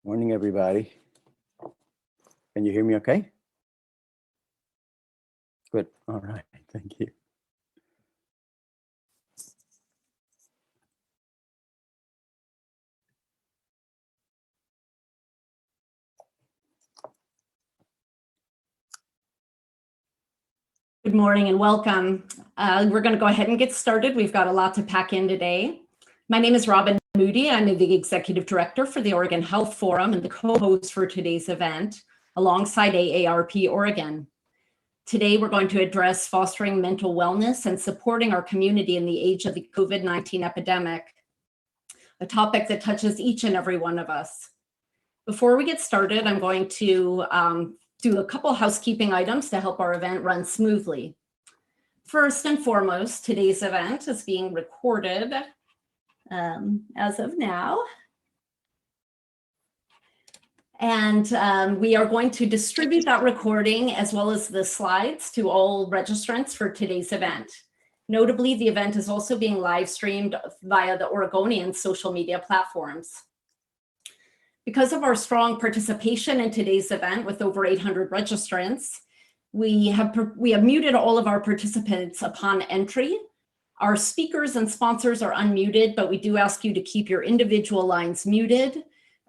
Morning, everybody. Can you hear me okay? Good. All right. Thank you. Good morning and welcome. We're going to go ahead and get started. We've got a lot to pack in today. My name is Robin Moody. I'm the Executive Director for the Oregon Health Forum and the co-host for today's event alongside AARP Oregon. Today, we're going to address fostering mental wellness and supporting our community in the age of the COVID-19 epidemic, a topic that touches each and every one of us. Before we get started, I'm going to do a couple housekeeping items to help our event run smoothly. First and foremost, today's event is being recorded as of now. And we are going to distribute that recording as well as the slides to all registrants for today's event. Notably, the event is also being live streamed via the Oregonian social media platforms. Because of our strong participation in today's event with over 800 registrants, we have muted all of our participants upon entry. Our speakers and sponsors are unmuted, but we do ask you to keep your individual lines muted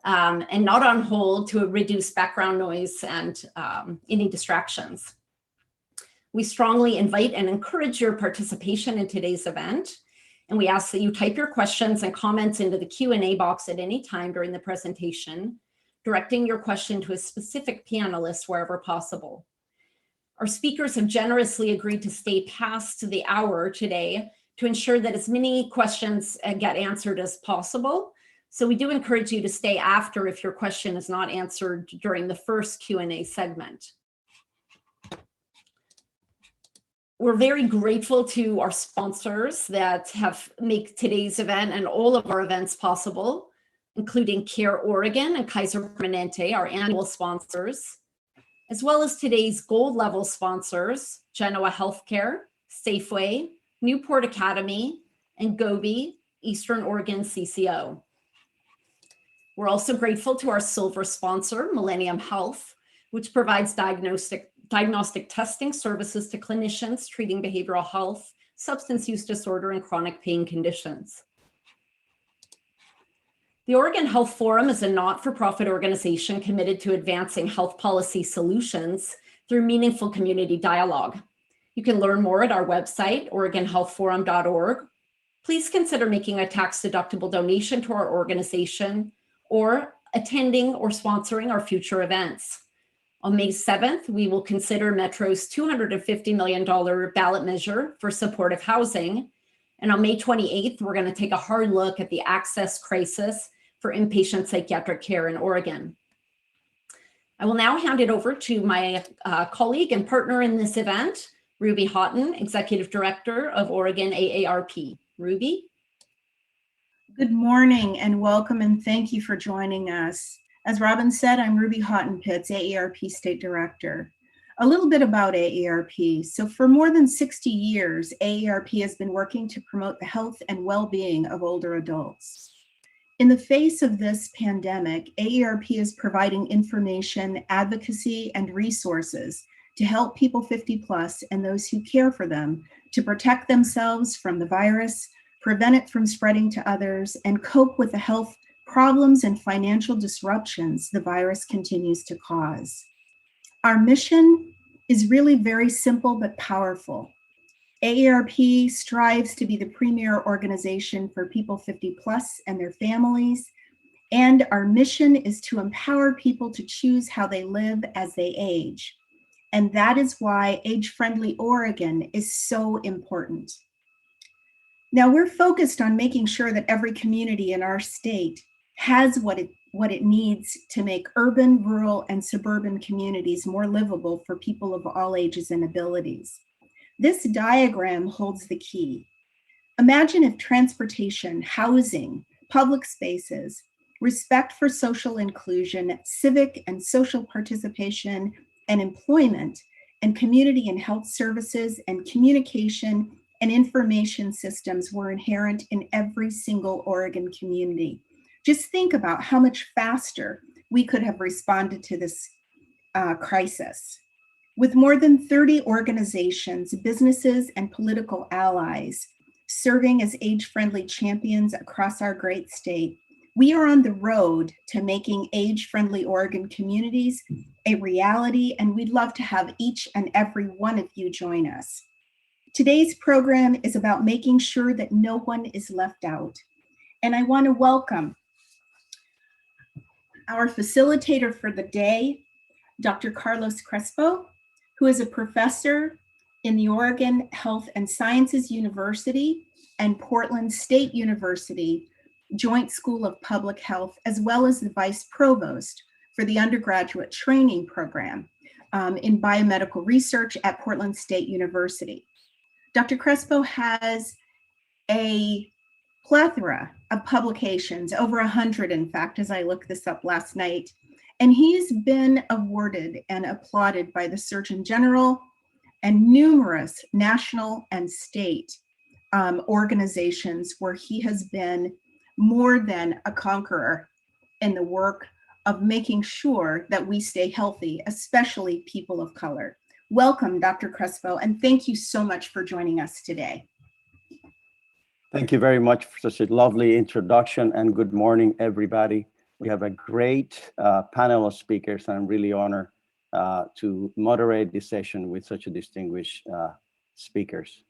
and not on hold to reduce background noise and any distractions. We strongly invite and encourage your participation in today's event. And we ask that you type your questions and comments into the Q&A box at any time during the presentation, directing your question to a specific panelist wherever possible. Our speakers have generously agreed to stay past the hour today to ensure that as many questions get answered as possible. So we do encourage you to stay after if your question is not answered during the first Q&A segment. We're very grateful to our sponsors that have made today's event and all of our events possible, including Care Oregon and Kaiser Permanente, our annual sponsors, as well as today's gold level sponsors, Genoa Healthcare, Safeway, Newport Academy, and Gobi, Eastern Oregon CCO. We're also grateful to our silver sponsor, Millennium Health, which provides diagnostic testing services to clinicians treating behavioral health, substance use disorder, and chronic pain conditions. The Oregon Health Forum is a not-for-profit organization committed to advancing health policy solutions through meaningful community dialogue. You can learn more at our website, OregonHealthForum.org. Please consider making a tax-deductible donation to our organization or attending or sponsoring our future events. On May 7th, we will consider Metro's $250 million ballot measure for supportive housing. And on May 28th, we're going to take a hard look at the access crisis for inpatient psychiatric care in Oregon. I will now hand it over to my colleague and partner in this event, Ruby Houghton, Executive Director of Oregon AARP. Ruby? Good morning and welcome, and thank you for joining us. As Robin said, I'm Ruby Houghton-Pitts, AARP State Director. A little bit about AARP. So for more than 60 years, AARP has been working to promote the health and well-being of older adults. In the face of this pandemic, AARP is providing information, advocacy, and resources to help people 50 plus and those who care for them to protect themselves from the virus, prevent it from spreading to others, and cope with the health problems and financial disruptions the virus continues to cause. Our mission is really very simple but powerful. AARP strives to be the premier organization for people 50 plus and their families, and our mission is to empower people to choose how they live as they age. And that is why Age-Friendly Oregon is so important. Now, we're focused on making sure that every community in our state has what it needs to make urban, rural, and suburban communities more livable for people of all ages and abilities. This diagram holds the key. Imagine if transportation, housing, public spaces, respect for social inclusion, civic and social participation, and employment, and community and health services, and communication and information systems were inherent in every single Oregon community. Just think about how much faster we could have responded to this crisis. With more than 30 organizations, businesses, and political allies serving as age-friendly champions across our great state, we are on the road to making age-friendly Oregon communities a reality, and we'd love to have each and every one of you join us. Today's program is about making sure that no one is left out. And I want to welcome our facilitator for the day, Dr. Carlos Crespo, who is a professor in the Oregon Health and Sciences University and Portland State University Joint School of Public Health, as well as the Vice Provost for the undergraduate training program in biomedical research at Portland State University. Dr. Crespo has a plethora of publications, over 100 in fact, as I looked this up last night, and he's been awarded and applauded by the Surgeon General and numerous national and state organizations where he has been more than a conqueror in the work of making sure that we stay healthy, especially people of color. Welcome, Dr. Crespo, and thank you so much for joining us today. Thank you very much for such a lovely introduction, and good morning, everybody. We have a great panel of speakers, and I'm really honored to moderate this session with such a distinguished speakers.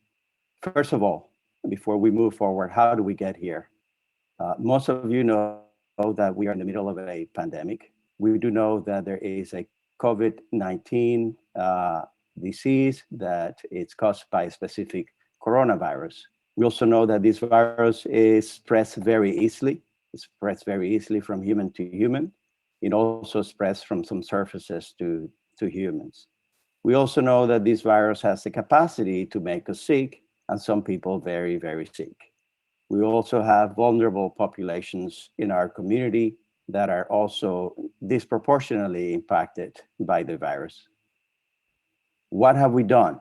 First of all, before we move forward, how do we get here? Most of you know that we are in the middle of a pandemic. We do know that there is a COVID-19 disease that is caused by a specific coronavirus. We also know that this virus is spreads very easily. It spreads very easily from human to human. It also spreads from some surfaces to humans. We also know that this virus has the capacity to make us sick, and some people very, very sick. We also have vulnerable populations in our community that are also disproportionately impacted by the virus. What have we done?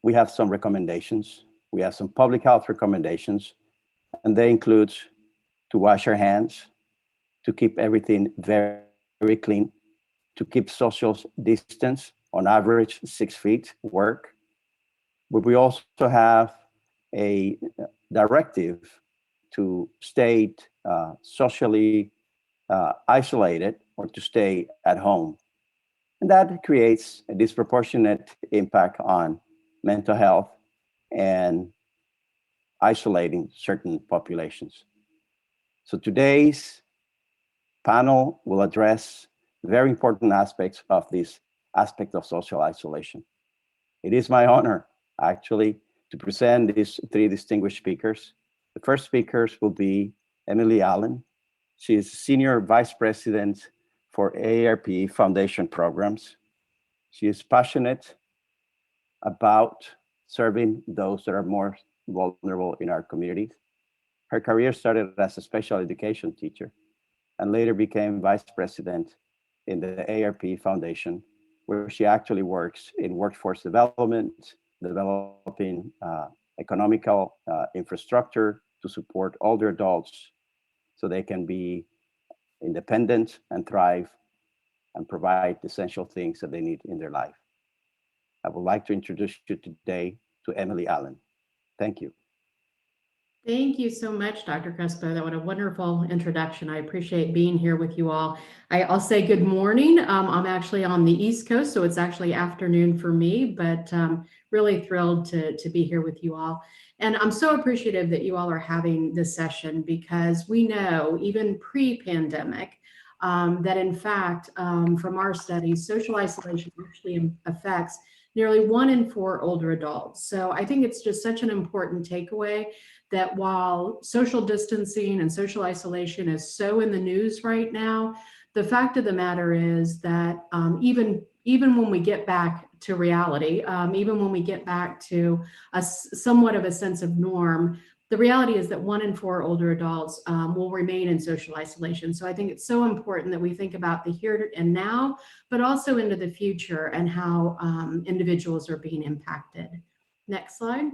We have some recommendations. We have some public health recommendations, and they include to wash our hands, to keep everything very, very clean, to keep social distance, on average 6 feet, work. But we also have a directive to stay socially isolated or to stay at home. And that creates a disproportionate impact on mental health and isolating certain populations. So today's panel will address very important aspects of this aspect of social isolation. It is my honor, actually, to present these three distinguished speakers. The first speakers will be Emily Allen. She is Senior Vice President for AARP Foundation Programs. She is passionate about serving those that are more vulnerable in our communities. Her career started as a special education teacher and later became Vice President in the AARP Foundation, where she actually works in workforce development, developing economical infrastructure to support older adults so they can be independent and thrive and provide essential things that they need in their life. I would like to introduce you today to Emily Allen. Thank you. Thank you so much, Dr. Crespo. That was a wonderful introduction. I appreciate being here with you all. I'll say good morning. I'm actually on the East Coast, so it's actually afternoon for me, but really thrilled to be here with you all. And I'm so appreciative that you all are having this session because we know, even pre-pandemic, that in fact, from our studies, social isolation actually affects nearly 1 in 4 older adults. So I think it's just such an important takeaway that while social distancing and social isolation is so in the news right now, the fact of the matter is that even when we get back to reality, even when we get back to somewhat of a sense of norm, the reality is that 1 in 4 older adults will remain in social isolation. So I think it's so important that we think about the here and now, but also into the future and how individuals are being impacted. Next slide.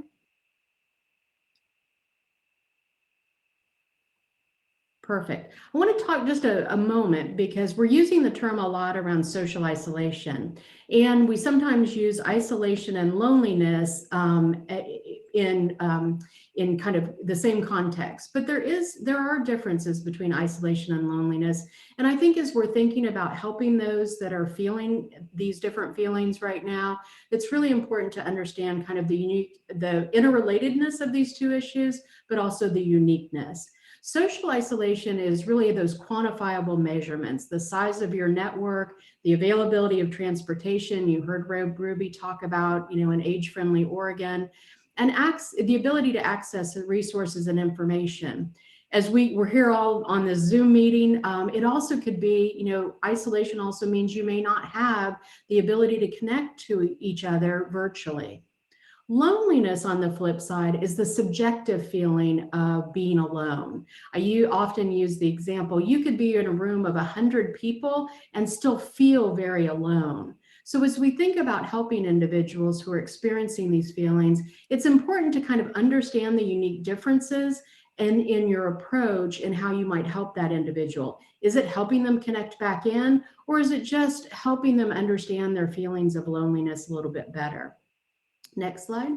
Perfect. I want to talk just a moment because we're using the term a lot around social isolation, and we sometimes use isolation and loneliness in kind of the same context. But there are differences between isolation and loneliness, and I think as we're thinking about helping those that are feeling these different feelings right now, it's really important to understand kind of the interrelatedness of these two issues, but also the uniqueness. Social isolation is really those quantifiable measurements, the size of your network, the availability of transportation. You heard Ruby talk about, an age-friendly Oregon, and the ability to access resources and information. As we're here all on this Zoom meeting, it also could be, isolation also means you may not have the ability to connect to each other virtually. Loneliness, on the flip side, is the subjective feeling of being alone. I often use the example, you could be in a room of 100 people and still feel very alone. So as we think about helping individuals who are experiencing these feelings, it's important to kind of understand the unique differences and in your approach and how you might help that individual. Is it helping them connect back in, or is it just helping them understand their feelings of loneliness a little bit better? Next slide.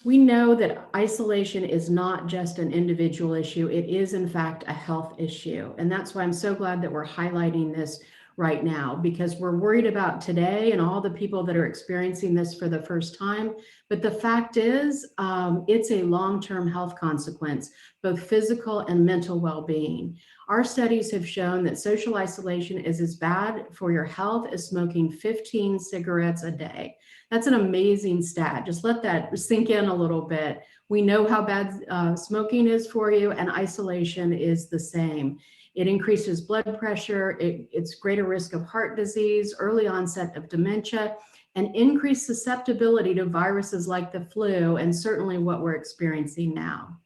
We know that isolation is not just an individual issue. It is, in fact, a health issue. And that's why I'm so glad that we're highlighting this right now, because we're worried about today and all the people that are experiencing this for the first time. But the fact is, it's a long-term health consequence, both physical and mental well-being. Our studies have shown that social isolation is as bad for your health as smoking 15 cigarettes a day. That's an amazing stat. Just let that sink in a little bit. We know how bad smoking is for you, and isolation is the same. It increases blood pressure, it's greater risk of heart disease, early onset of dementia, and increased susceptibility to viruses like the flu, and certainly what we're experiencing now.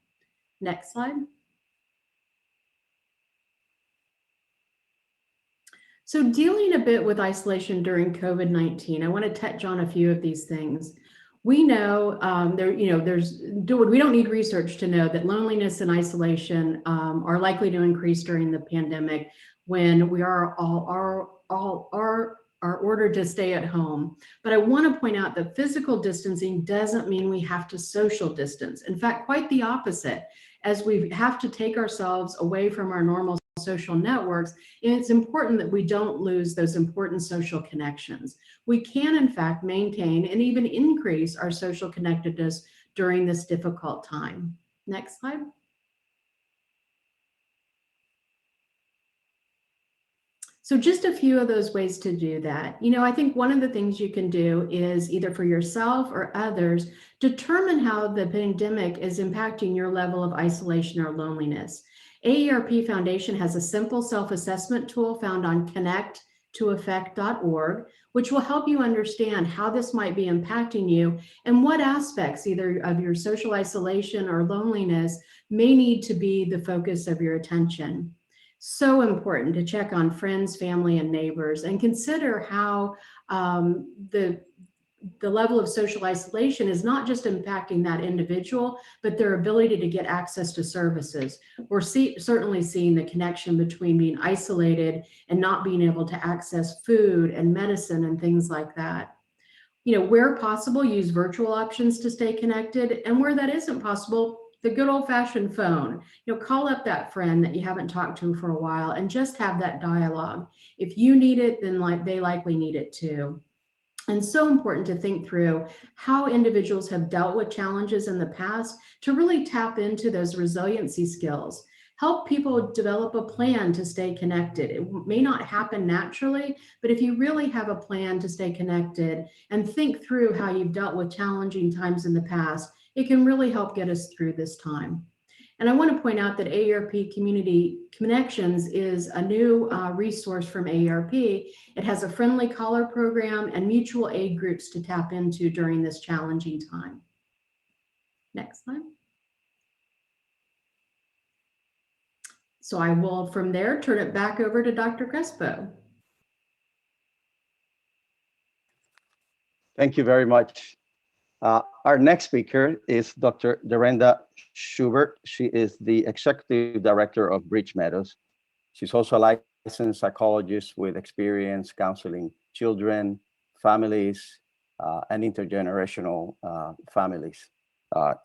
Next slide. So dealing a bit with isolation during COVID-19, I want to touch on a few of these things. We know we don't need research to know that loneliness and isolation are likely to increase during the pandemic when we are ordered to stay at home. But I want to point out that physical distancing doesn't mean we have to social distance. In fact, quite the opposite. As we have to take ourselves away from our normal social networks, and it's important that we don't lose those important social connections. We can, in fact, maintain and even increase our social connectedness during this difficult time. Next slide. So just a few of those ways to do that. I think one of the things you can do is either for yourself or others, determine how the pandemic is impacting your level of isolation or loneliness. AARP Foundation has a simple self-assessment tool found on connect2effect.org, which will help you understand how this might be impacting you and what aspects either of your social isolation or loneliness may need to be the focus of your attention. So important to check on friends, family, and neighbors, and consider how the level of social isolation is not just impacting that individual, but their ability to get access to services. We're certainly seeing the connection between being isolated and not being able to access food and medicine and things like that. Where possible, use virtual options to stay connected, and where that isn't possible, the good old-fashioned phone. Call up that friend that you haven't talked to for a while and just have that dialogue. If you need it, then they likely need it too. And so important to think through how individuals have dealt with challenges in the past to really tap into those resiliency skills. Help people develop a plan to stay connected. It may not happen naturally, but if you really have a plan to stay connected and think through how you've dealt with challenging times in the past, it can really help get us through this time. And I want to point out that AARP Community Connections is a new resource from AARP. It has a friendly caller program and mutual aid groups to tap into during this challenging time. Next slide. So I will, from there, turn it back over to Dr. Crespo. Thank you very much, Our next speaker is Dr. Derenda Schubert. She is the Executive Director of Meadows. She's also a licensed psychologist with experience counseling children, families, and intergenerational families.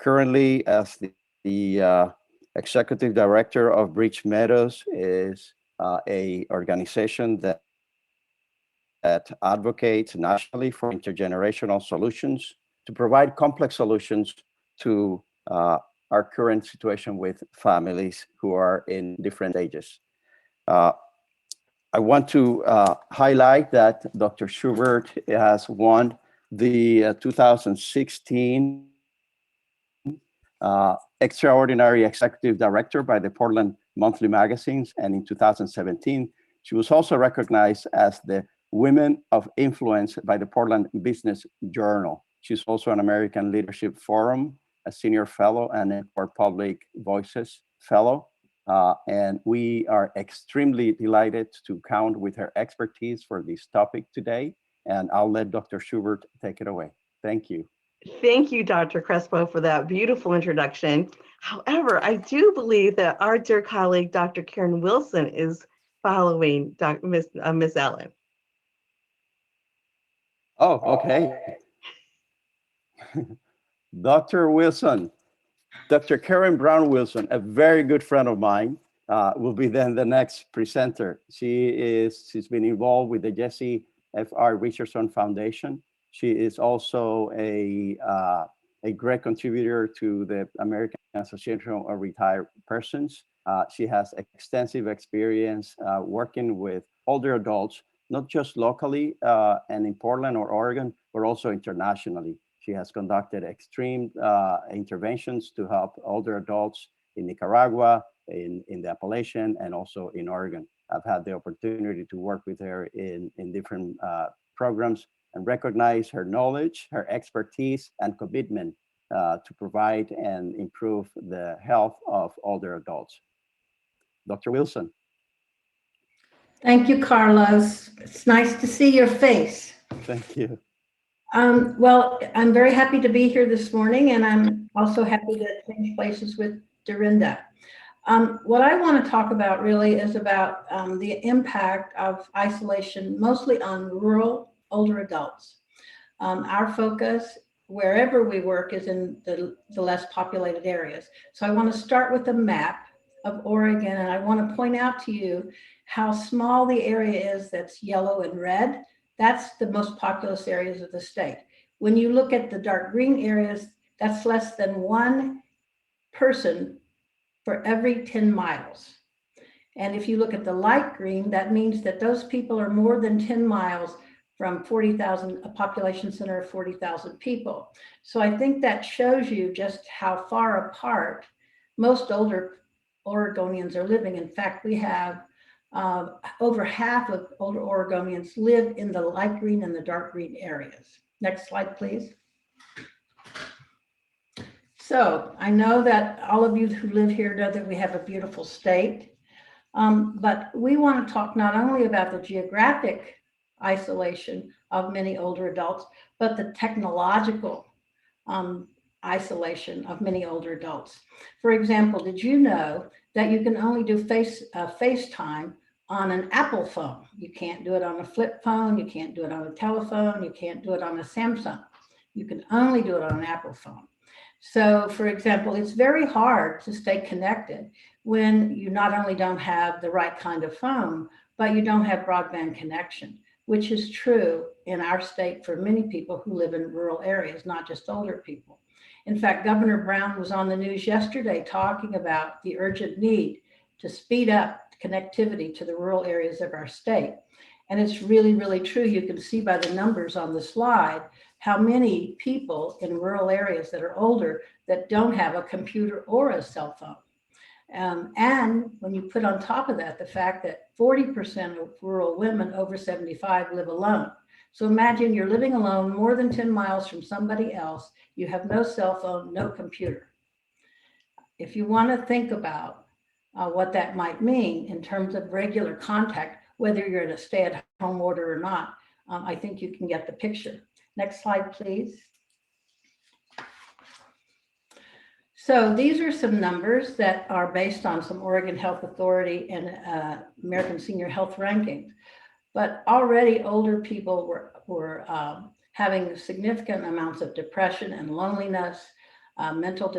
Currently, as the Executive Director of Meadows is a organization that advocates nationally for intergenerational solutions to provide complex solutions to our current situation with families who are in different ages. I want to highlight that Dr. Schubert has won the 2016 Extraordinary Executive Director by the Portland Monthly Magazines, and in 2017, she was also recognized as the Women of Influence by the Portland Business Journal. She's also an American Leadership Forum, a Senior Fellow, and a Public Voices Fellow. And we are extremely delighted to count with her expertise for this topic today. And I'll let Dr. Schubert take it away. Thank you. Thank you, Dr. Crespo, for that beautiful introduction. However, I do believe that our dear colleague, Dr. Keren Wilson, is following Miss Ellen. Oh, okay. Dr. Wilson, Dr. Keren Brown Wilson, a very good friend of mine, will be then the next presenter. She's been involved with the Jessie F.R. Richardson Foundation. She is also a great contributor to the American Association of Retired Persons. She has extensive experience working with older adults, not just locally and in Portland or Oregon, but also internationally. She has conducted extreme interventions to help older adults in Nicaragua, in the Appalachian, and also in Oregon. I've had the opportunity to work with her in different programs and recognize her knowledge, her expertise, and commitment to provide and improve the health of older adults. Dr. Wilson. Thank you, Carlos. It's nice to see your face. Thank you. Well, I'm very happy to be here this morning, and I'm also happy to change places with Derenda. What I want to talk about really is about the impact of isolation, mostly on rural older adults. Our focus, wherever we work, is in the less populated areas. So I want to start with a map of Oregon, and I want to point out to you how small the area is that's yellow and red. That's the most populous areas of the state. When you look at the dark green areas, that's less than one person for every 10 miles. And if you look at the light green, that means that those people are more than 10 miles from 40,000, a population center of 40,000 people. So I think that shows you just how far apart most older Oregonians are living. In fact, we have over half of older Oregonians live in the light green and the dark green areas. Next slide, please. So I know that all of you who live here know that we have a beautiful state, but we want to talk not only about the geographic isolation of many older adults, but the technological isolation of many older adults. For example, did you know that you can only do FaceTime on an Apple phone? You can't do it on a flip phone, you can't do it on a telephone, you can't do it on a Samsung. You can only do it on an Apple phone. So for example, it's very hard to stay connected when you not only don't have the right kind of phone, but you don't have broadband connection, which is true in our state for many people who live in rural areas, not just older people. In fact, Governor Brown was on the news yesterday talking about the urgent need to speed up connectivity to the rural areas of our state. And it's really, really true. You can see by the numbers on the slide how many people in rural areas that are older that don't have a computer or a cell phone. And when you put on top of that the fact that 40% of rural women over 75 live alone. So imagine you're living alone more than 10 miles from somebody else. You have no cell phone, no computer. If you want to think about what that might mean in terms of regular contact, whether you're in a stay-at-home order or not, I think you can get the picture. Next slide, please. So these are some numbers that are based on some Oregon Health Authority and American Senior Health rankings. But already older people were having significant amounts of depression and loneliness, mental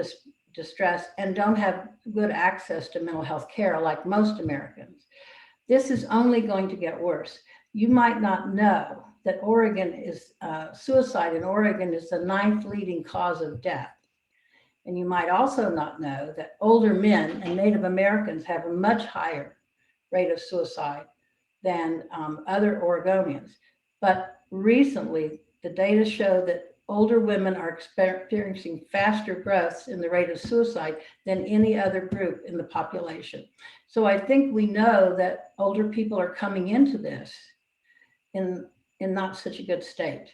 distress, and don't have good access to mental health care like most Americans. This is only going to get worse. You might not know that suicide in Oregon is the 9th leading cause of death. And you might also not know that older men and Native Americans have a much higher rate of suicide than other Oregonians. But recently, the data show that older women are experiencing faster growths in the rate of suicide than any other group in the population. So I think we know that older people are coming into this in not such a good state.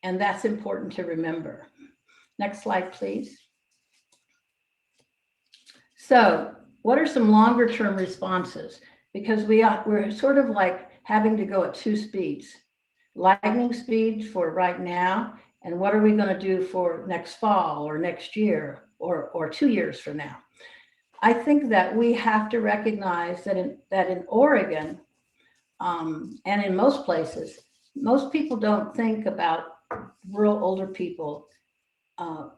And that's important to remember. Next slide, please. So what are some longer term responses? Because we're sort of like having to go at 2 speeds. Lightning speed for right now, and what are we going to do for next fall or next year or 2 years from now? I think that we have to recognize that in Oregon and in most places, most people don't think about rural older people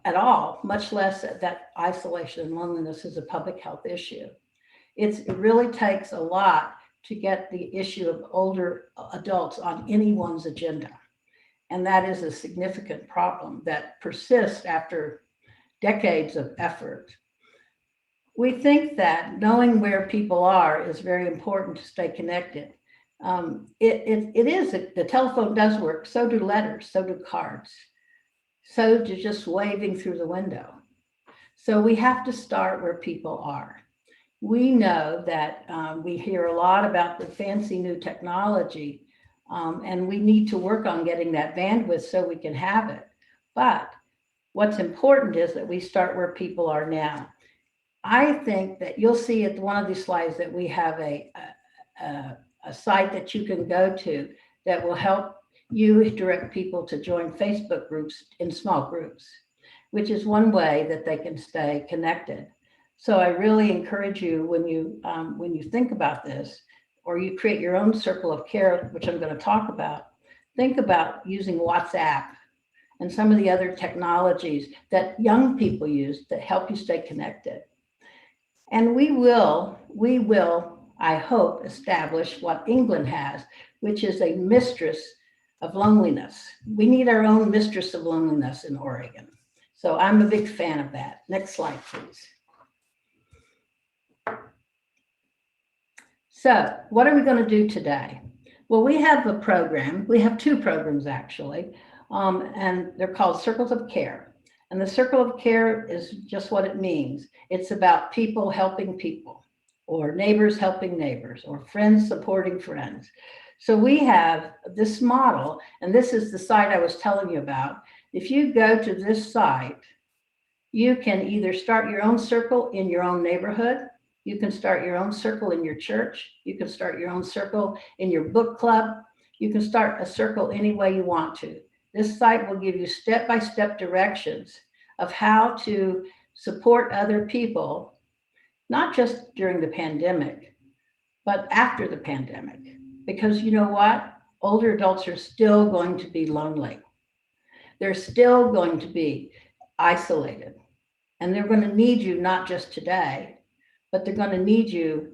at all, much less that isolation and loneliness is a public health issue. It really takes a lot to get the issue of older adults on anyone's agenda. And that is a significant problem that persists after decades of effort. We think that knowing where people are is very important to stay connected. The telephone does work, so do letters, so do cards, so do just waving through the window. So we have to start where people are. We know that we hear a lot about the fancy new technology, and we need to work on getting that bandwidth so we can have it. But what's important is that we start where people are now. I think that you'll see at one of these slides that we have a site that you can go to that will help you direct people to join Facebook groups in small groups, which is one way that they can stay connected. So I really encourage you when you think about this, or you create your own circle of care, which I'm going to talk about, think about using WhatsApp and some of the other technologies that young people use that help you stay connected. And we will, I hope, establish what England has, which is a mistress of loneliness. We need our own mistress of loneliness in Oregon. So I'm a big fan of that. Next slide, please. So what are we going to do today? Well, we have a program. We have 2 programs, actually, and they're called Circles of Care. And the Circle of Care is just what it means. It's about people helping people, or neighbors helping neighbors, or friends supporting friends. So we have this model, and this is the site I was telling you about. If you go to this site, you can either start your own circle in your own neighborhood, you can start your own circle in your church, you can start your own circle in your book club, you can start a circle any way you want to. This site will give you step-by-step directions of how to support other people, not just during the pandemic, but after the pandemic. Because you know what? Older adults are still going to be lonely. They're still going to be isolated. And they're going to need you not just today, but they're going to need you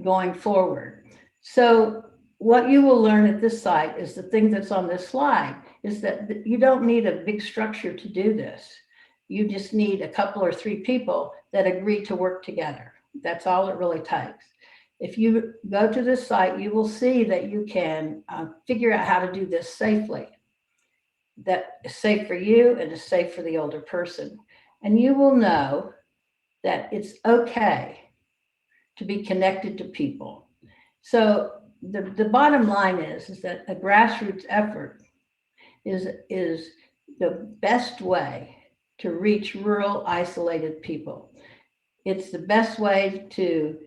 going forward. So what you will learn at this site is the thing that's on this slide, is that you don't need a big structure to do this. You just need a couple or 3 people that agree to work together. That's all it really takes. If you go to this site, you will see that you can figure out how to do this safely. That is safe for you and is safe for the older person. And you will know that it's okay to be connected to people. So the bottom line is that a grassroots effort is the best way to reach rural, isolated people. It's the best way to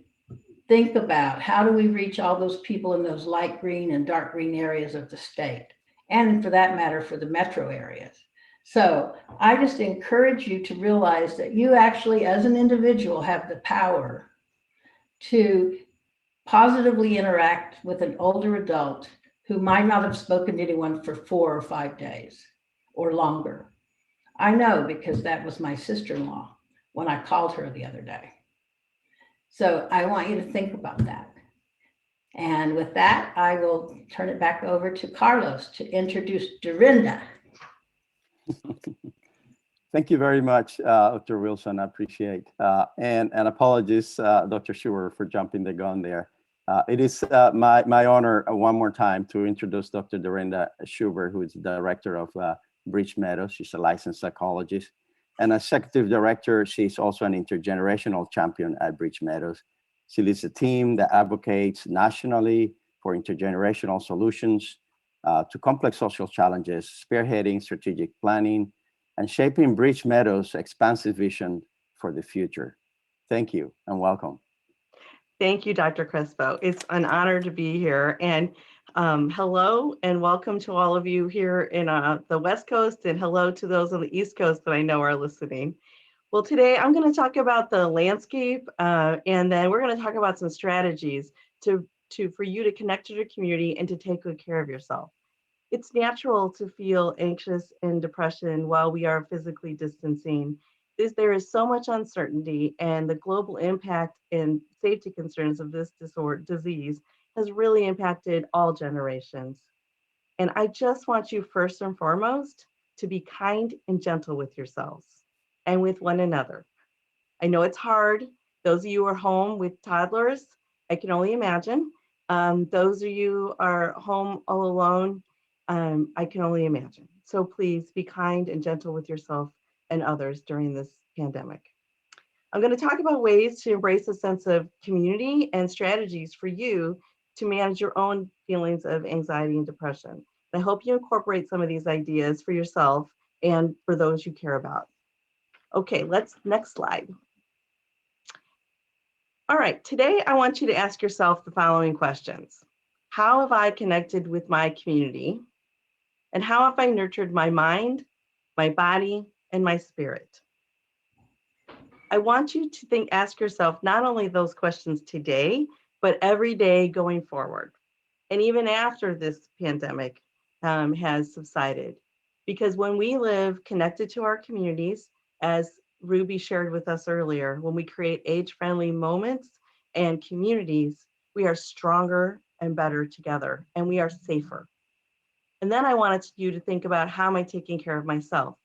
think about how do we reach all those people in those light green and dark green areas of the state, and for that matter, for the metro areas. So I just encourage you to realize that you actually, as an individual, have the power to positively interact with an older adult who might not have spoken to anyone for 4 or 5 days or longer. I know because that was my sister-in-law when I called her the other day. So I want you to think about that. And with that, I will turn it back over to Carlos to introduce Derenda. Thank you very much, Dr. Wilson. I appreciate and apologies, Dr. Schubert, for jumping the gun there. It is my honor one more time to introduce Dr. Derenda Schubert, who is the director of Meadows. She's a licensed psychologist. And as executive director, she's also an intergenerational champion at Meadows. She leads a team that advocates nationally for intergenerational solutions to complex social challenges, spearheading strategic planning, and shaping Meadows' expansive vision for the future. Thank you and welcome. Thank you, Dr. Crespo. It's an honor to be here. And hello and welcome to all of you here in the West Coast, and hello to those on the East Coast that I know are listening. Well, today I'm going to talk about the landscape, and then we're going to talk about some strategies for you to connect to your community and to take good care of yourself. It's natural to feel anxious and depression while we are physically distancing. There is so much uncertainty, and the global impact and safety concerns of this disease has really impacted all generations. And I just want you first and foremost to be kind and gentle with yourselves and with one another. I know it's hard. Those of you who are home with toddlers, I can only imagine. Those of you who are home all alone, I can only imagine. So please be kind and gentle with yourself and others during this pandemic. I'm going to talk about ways to embrace a sense of community and strategies for you to manage your own feelings of anxiety and depression. I hope you incorporate some of these ideas for yourself and for those you care about. Okay, next slide. All right, today I want you to ask yourself the following questions. How have I connected with my community? And how have I nurtured my mind, my body, and my spirit? I want you to ask yourself not only those questions today, but every day going forward. And even after this pandemic has subsided. Because when we live connected to our communities, as Ruby shared with us earlier, when we create age-friendly moments and communities, we are stronger and better together, and we are safer. And then I wanted you to think about, how am I taking care of myself?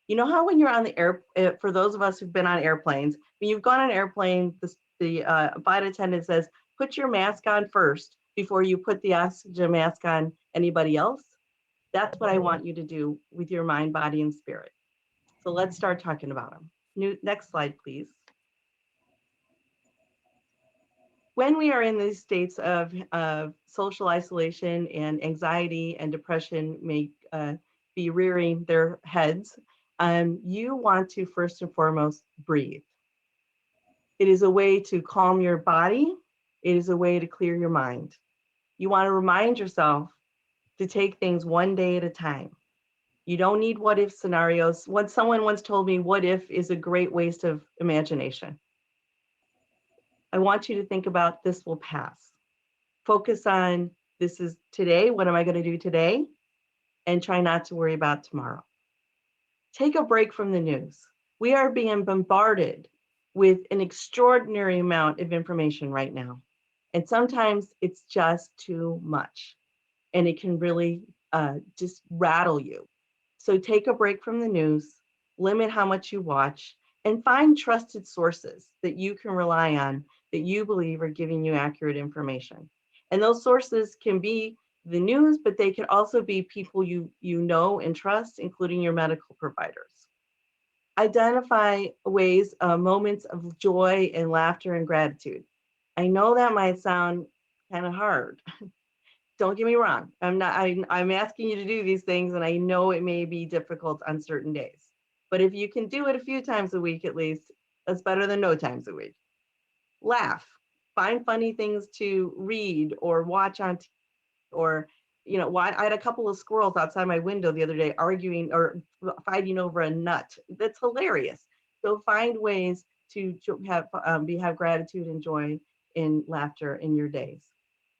You know how when you're on the air, for those of us who've been on airplanes, when you've gone on an airplane, the flight attendant says, put your mask on first before you put the oxygen mask on anybody else. That's what I want you to do with your mind, body, and spirit. So let's start talking about them. Next slide, please. When we are in these states of social isolation and anxiety and depression may be rearing their heads, you want to first and foremost breathe. It is a way to calm your body. It is a way to clear your mind. You want to remind yourself to take things one day at a time. You don't need what if scenarios. Someone once told me, what if is a great waste of imagination. I want you to think about, this will pass. Focus on, this is today, what am I going to do today? And try not to worry about tomorrow. Take a break from the news. We are being bombarded with an extraordinary amount of information right now. And sometimes it's just too much. And it can really just rattle you. So take a break from the news, limit how much you watch, and find trusted sources that you can rely on that you believe are giving you accurate information. And those sources can be the news, but they can also be people you know and trust, including your medical providers. Identify ways, moments of joy and laughter and gratitude. I know that might sound kind of hard. Don't get me wrong. I'm asking you to do these things, and I know it may be difficult on certain days. But if you can do it a few times a week, at least, that's better than no times a week. Laugh. Find funny things to read or watch on TV, or You know, why I had a couple of squirrels outside my window the other day arguing or fighting over a nut. That's hilarious. So find ways to have gratitude and joy and laughter in your days.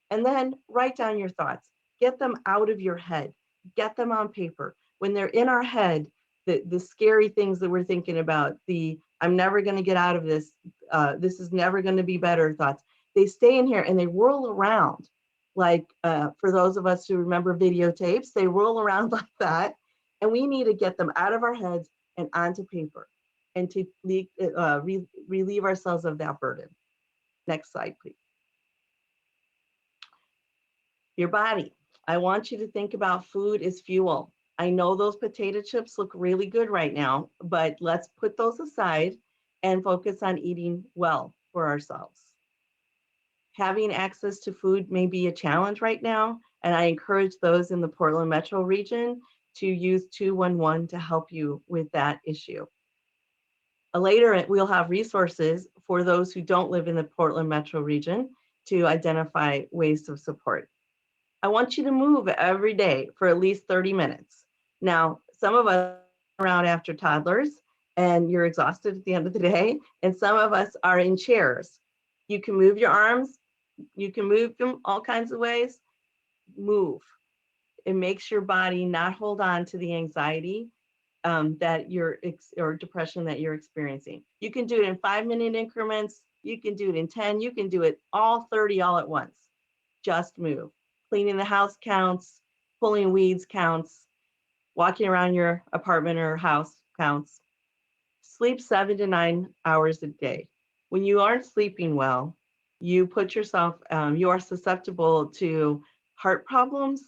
And then write down your thoughts. Get them out of your head. Get them on paper. When they're in our head, the scary things that we're thinking about, the I'm never going to get out of this, this is never going to be better thoughts, they stay in here and they whirl around. Like for those of us who remember videotapes, they roll around like that. And we need to get them out of our heads and onto paper and to relieve ourselves of that burden. Next slide, please. Your body. I want you to think about food as fuel. I know those potato chips look really good right now, but let's put those aside and focus on eating well for ourselves. Having access to food may be a challenge right now, and I encourage those in the Portland metro region to use 211 to help you with that issue. Later, we'll have resources for those who don't live in the Portland metro region to identify ways of support. I want you to move every day for at least 30 minutes. Now, some of us are around after toddlers and you're exhausted at the end of the day, and some of us are in chairs. You can move your arms, you can move them all kinds of ways. Move. It makes your body not hold on to the anxiety or depression that you're experiencing. You can do it in 5-minute increments. You can do it in 10. You can do it all 30 all at once. Just move. Cleaning the house counts. Pulling weeds counts. Walking around your apartment or house counts. Sleep 7 to 9 hours a day. When you aren't sleeping well, you put yourself, you are susceptible to heart problems,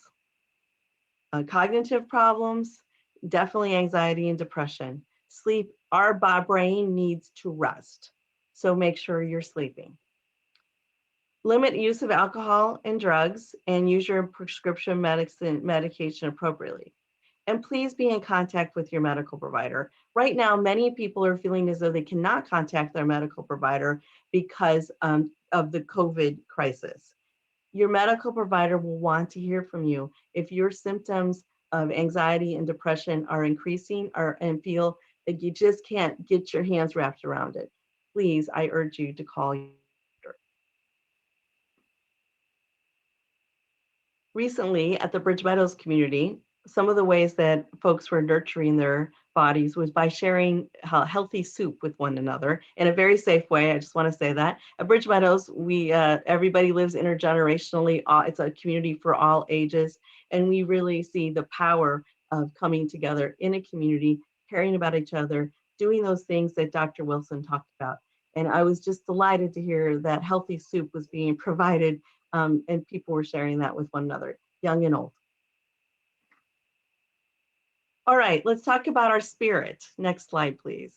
cognitive problems, definitely anxiety and depression. Sleep, our brain needs to rest. So make sure you're sleeping. Limit use of alcohol and drugs and use your prescription medication appropriately. And please be in contact with your medical provider. Right now, many people are feeling as though they cannot contact their medical provider because of the COVID crisis. Your medical provider will want to hear from you. If your symptoms of anxiety and depression are increasing and feel that you just can't get your hands wrapped around it, please, I urge you to call your doctor. Recently at the Bridge Meadows community, some of the ways that folks were nurturing their bodies was by sharing healthy soup with one another in a very safe way. I just want to say that. At Bridge Meadows, everybody lives intergenerationally. It's a community for all ages. And we really see the power of coming together in a community, caring about each other, doing those things that Dr. Wilson talked about. And I was just delighted to hear that healthy soup was being provided and people were sharing that with one another, young and old. All right, let's talk about our spirit. Next slide, please.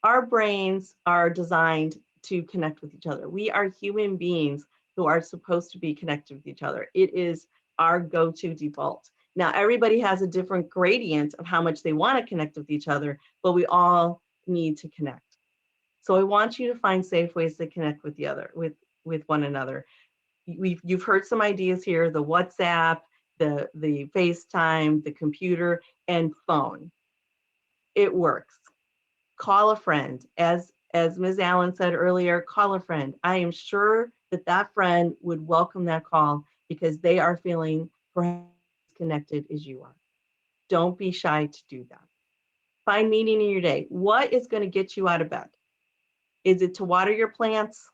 Our brains are designed to connect with each other. We are human beings who are supposed to be connected with each other. It is our go-to default. Now, everybody has a different gradient of how much they want to connect with each other, but we all need to connect. So I want you to find safe ways to connect with with one another. You've heard some ideas here, the WhatsApp, the FaceTime, the computer, and phone. It works. Call a friend. As Ms. Allen said earlier, call a friend. I am sure that friend would welcome that call because they are feeling perhaps as connected as you are. Don't be shy to do that. Find meaning in your day. What is going to get you out of bed? Is it to water your plants?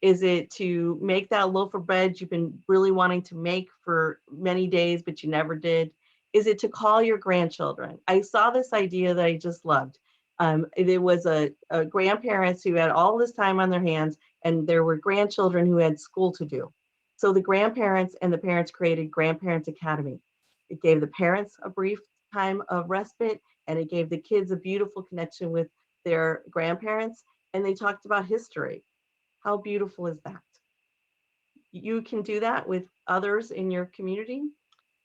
Is it to make that loaf of bread you've been really wanting to make for many days, but you never did? Is it to call your grandchildren? I saw this idea that I just loved. It was a grandparents who had all this time on their hands, and there were grandchildren who had school to do. So the grandparents and the parents created Grandparents Academy. It gave the parents a brief time of respite, and it gave the kids a beautiful connection with their grandparents, and they talked about history. How beautiful is that? You can do that with others in your community.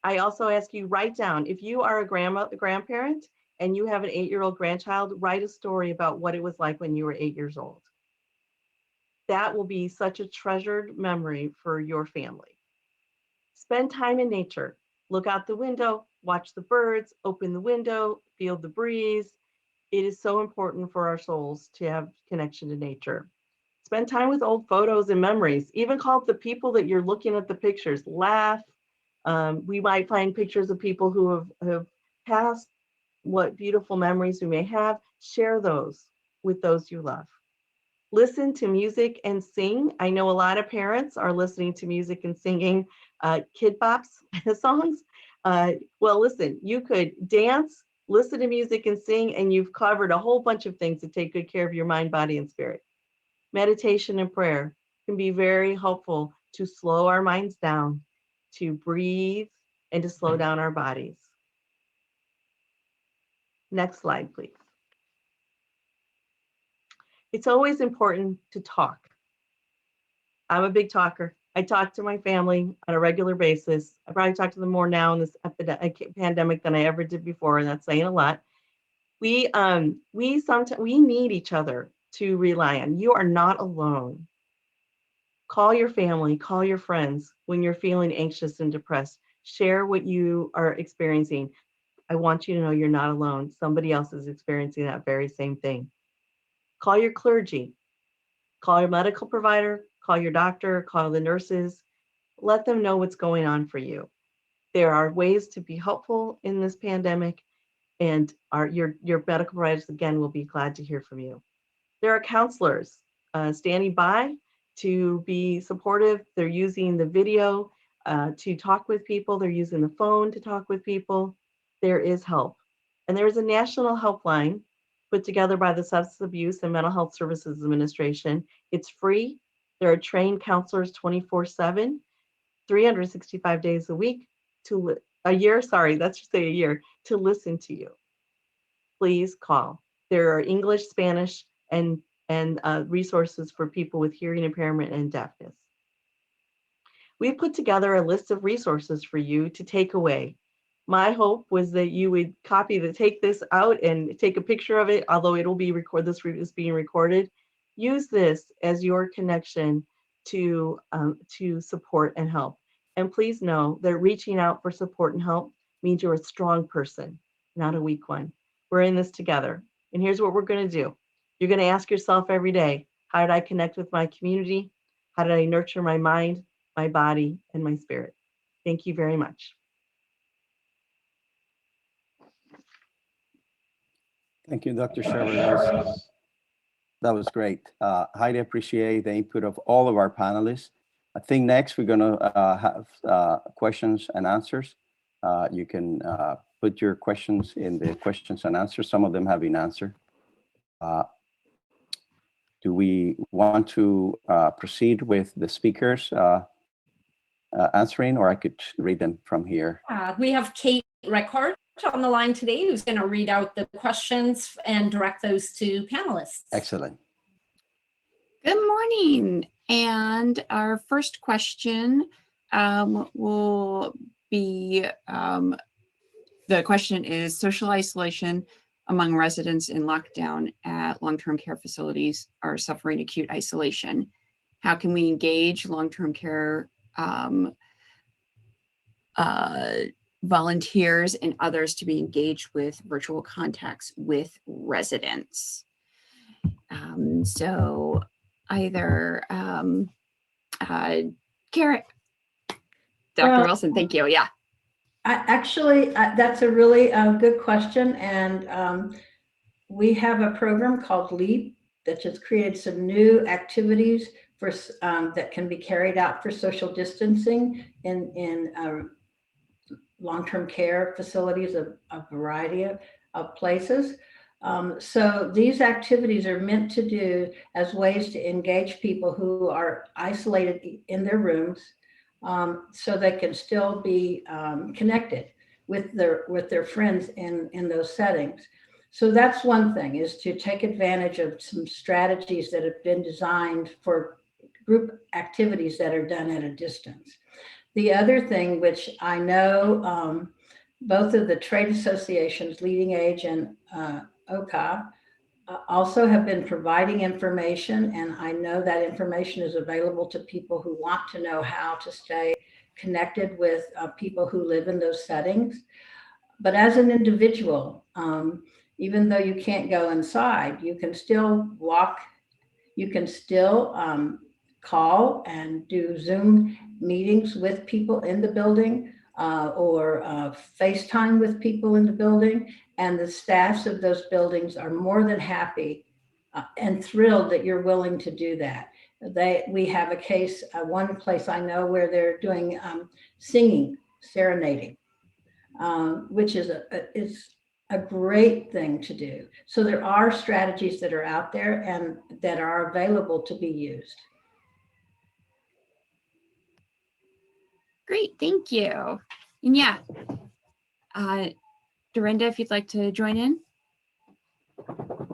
I also ask you, write down, if you are a grandparent and you have an 8-year-old grandchild, write a story about what it was like when you were 8 years old. That will be such a treasured memory for your family. Spend time in nature. Look out the window, watch the birds, open the window, feel the breeze. It is so important for our souls to have connection to nature. Spend time with old photos and memories. Even call up the people that you're looking at the pictures. Laugh. We might find pictures of people who have passed. What beautiful memories we may have. Share those with those you love. Listen to music and sing. I know a lot of parents are listening to music and singing kid bops songs. Well, listen, you could dance, listen to music and sing, and you've covered a whole bunch of things to take good care of your mind, body, and spirit. Meditation and prayer can be very helpful to slow our minds down, to breathe, and to slow down our bodies. Next slide, please. It's always important to talk. I'm a big talker. I talk to my family on a regular basis. I probably talk to them more now in this pandemic than I ever did before, and that's saying a lot. We sometimes need each other to rely on. You are not alone. Call your family, call your friends when you're feeling anxious and depressed. Share what you are experiencing. I want you to know you're not alone. Somebody else is experiencing that very same thing. Call your clergy, call your medical provider, call your doctor, call the nurses. Let them know what's going on for you. There are ways to be helpful in this pandemic, and your medical providers, again, will be glad to hear from you. There are counselors standing by to be supportive. They're using the video to talk with people. They're using the phone to talk with people. There is help. And there is a national helpline put together by the Substance Abuse and Mental Health Services Administration. It's free. There are trained counselors 24/7, 365 days a week, to a year to listen to you. Please call. There are English, Spanish, and resources for people with hearing impairment and deafness. We put together a list of resources for you to take away. My hope was that you would take this out and take a picture of it, although it will be recorded, this is being recorded. Use this as your connection to support and help. And please know that reaching out for support and help means you're a strong person, not a weak one. We're in this together. And here's what we're going to do. You're going to ask yourself every day, how did I connect with my community? How did I nurture my mind, my body, and my spirit? Thank you very much. Thank you, Dr. Schubert. That was great. Highly appreciate the input of all of our panelists. I think next we're going to have questions and answers. You can put your questions in the questions and answers. Some of them have been answered. Do we want to proceed with the speakers answering, or I could read them from here? We have Kate Reckart on the line today, who's going to read out the questions and direct those to panelists. Excellent. Good morning. And our first question will be, the question is, social isolation among residents in lockdown at long-term care facilities are suffering acute isolation. How can we engage long-term care volunteers and others to be engaged with virtual contacts with residents? So either Keren, Dr. Wilson, thank you. Yeah. Actually, that's a really good question. And we have a program called LEAP that just created some new activities for that can be carried out for social distancing in long-term care facilities, a variety of places. So these activities are meant to do as ways to engage people who are isolated in their rooms, so they can still be connected with their friends in those settings. So that's one thing, is to take advantage of some strategies that have been designed for group activities that are done at a distance. The other thing, which I know both of the trade associations, Leading Age and OCA, also have been providing information, and I know that information is available to people who want to know how to stay connected with people who live in those settings. But as an individual, even though you can't go inside, you can still walk, you can still call and do Zoom meetings with people in the building or FaceTime with people in the building. And the staffs of those buildings are more than happy and thrilled that you're willing to do that. We have a case, one place I know where they're doing singing, serenading, which is a great thing to do. So there are strategies that are out there and that are available to be used. Great, thank you. And yeah, Derenda, if you'd like to join in.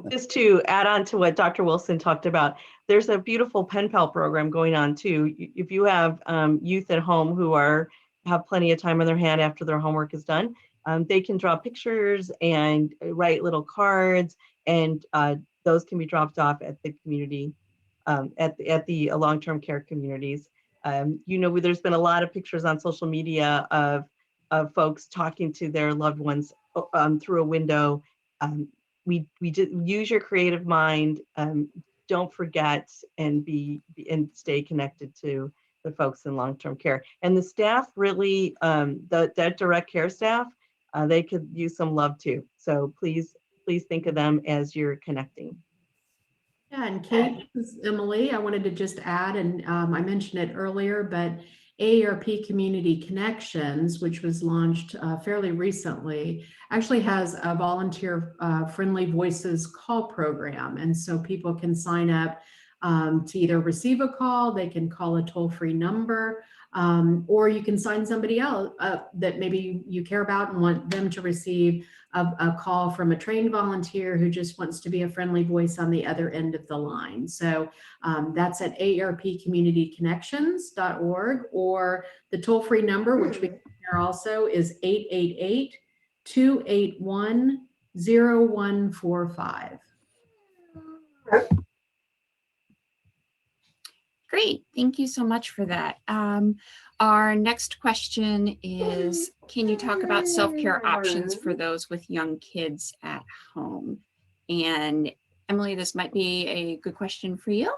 Just to add on to what Dr. Wilson talked about, there's a beautiful pen pal program going on too. If you have youth at home who have plenty of time on their hand after their homework is done, they can draw pictures and write little cards, and those can be dropped off at the community, at the long-term care communities. There's been a lot of pictures on social media of folks talking to their loved ones through a window. We just use your creative mind. Don't forget and stay connected to the folks in long-term care. And the staff really, that direct care staff, they could use some love too. So please think of them as you're connecting. Yeah, and Kate, this is Emily. I wanted to just add, and I mentioned it earlier, but AARP Community Connections, which was launched fairly recently, actually has a volunteer friendly voices call program. And so people can sign up to either receive a call, they can call a toll-free number, or you can sign somebody else that maybe you care about and want them to receive a call from a trained volunteer who just wants to be a friendly voice on the other end of the line. So that's at aarpcommunityconnections.org, or the toll-free number, which we can hear also, is 888-281-0145. Great, thank you so much for that. Our next question is, can you talk about self-care options for those with young kids at home? And Emily, this might be a good question for you.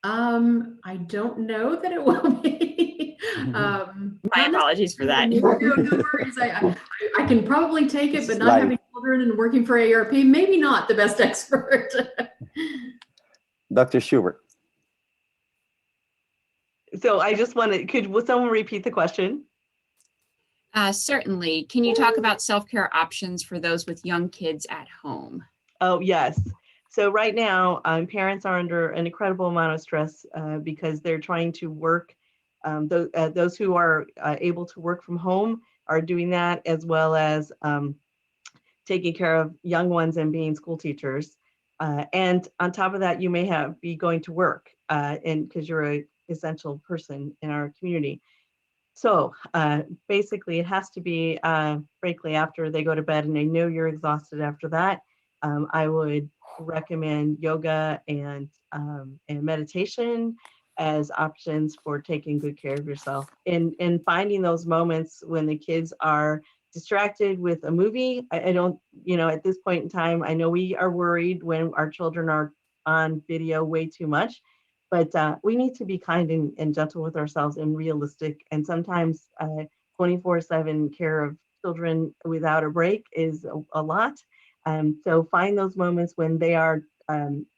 I don't know that it will be. My apologies for that. No worries. I can probably take it, but not having children and working for AARP, maybe not the best expert. Dr. Schubert. So I just wanted, would someone repeat the question? Certainly. Can you talk about self-care options for those with young kids at home? Oh, yes. So right now, parents are under an incredible amount of stress because they're trying to work. Those who are able to work from home are doing that, as well as taking care of young ones and being school teachers. And on top of that, you may be going to work and because you're an essential person in our community. So basically it has to be, frankly, after they go to bed and they know you're exhausted after that, I would recommend yoga and meditation as options for taking good care of yourself, and finding those moments when the kids are distracted with a movie. I don't, at this point in time, I know we are worried when our children are on video way too much, but we need to be kind and gentle with ourselves and realistic. And sometimes 24/7 care of children without a break is a lot. So find those moments when they are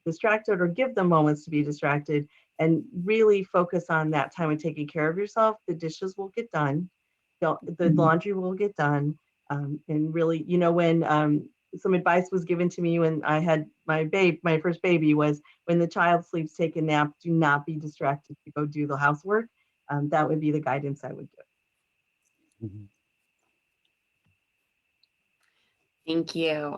distracted, or give them moments to be distracted, and really focus on that time of taking care of yourself. The dishes will get done. The laundry will get done. And really, when some advice was given to me when I had my first baby, was when the child sleeps, take a nap, do not be distracted to go do the housework. That would be the guidance I would give. Mm-hmm. Thank you.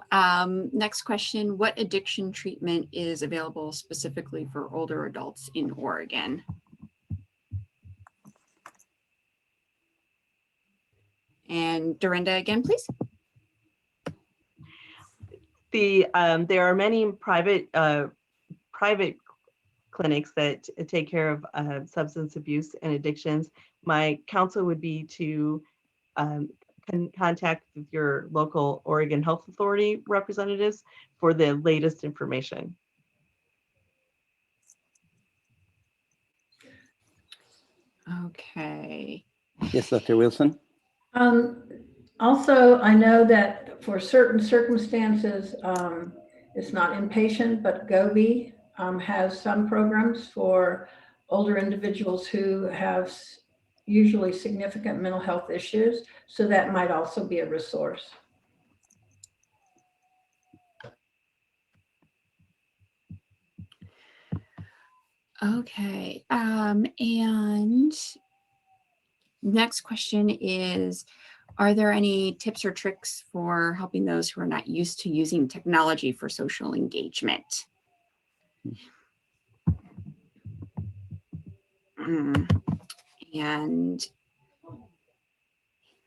Next question, what addiction treatment is available specifically for older adults in Oregon? And Derenda again, please. There are many private clinics that take care of substance abuse and addictions. My counsel would be to contact your local Oregon Health Authority representatives for the latest information. Okay. Yes, Dr. Wilson? Also, I know that for certain circumstances, it's not inpatient, but Gobi has some programs for older individuals who have usually significant mental health issues. So that might also be a resource. Okay. And next question is, are there any tips or tricks for helping those who are not used to using technology for social engagement? And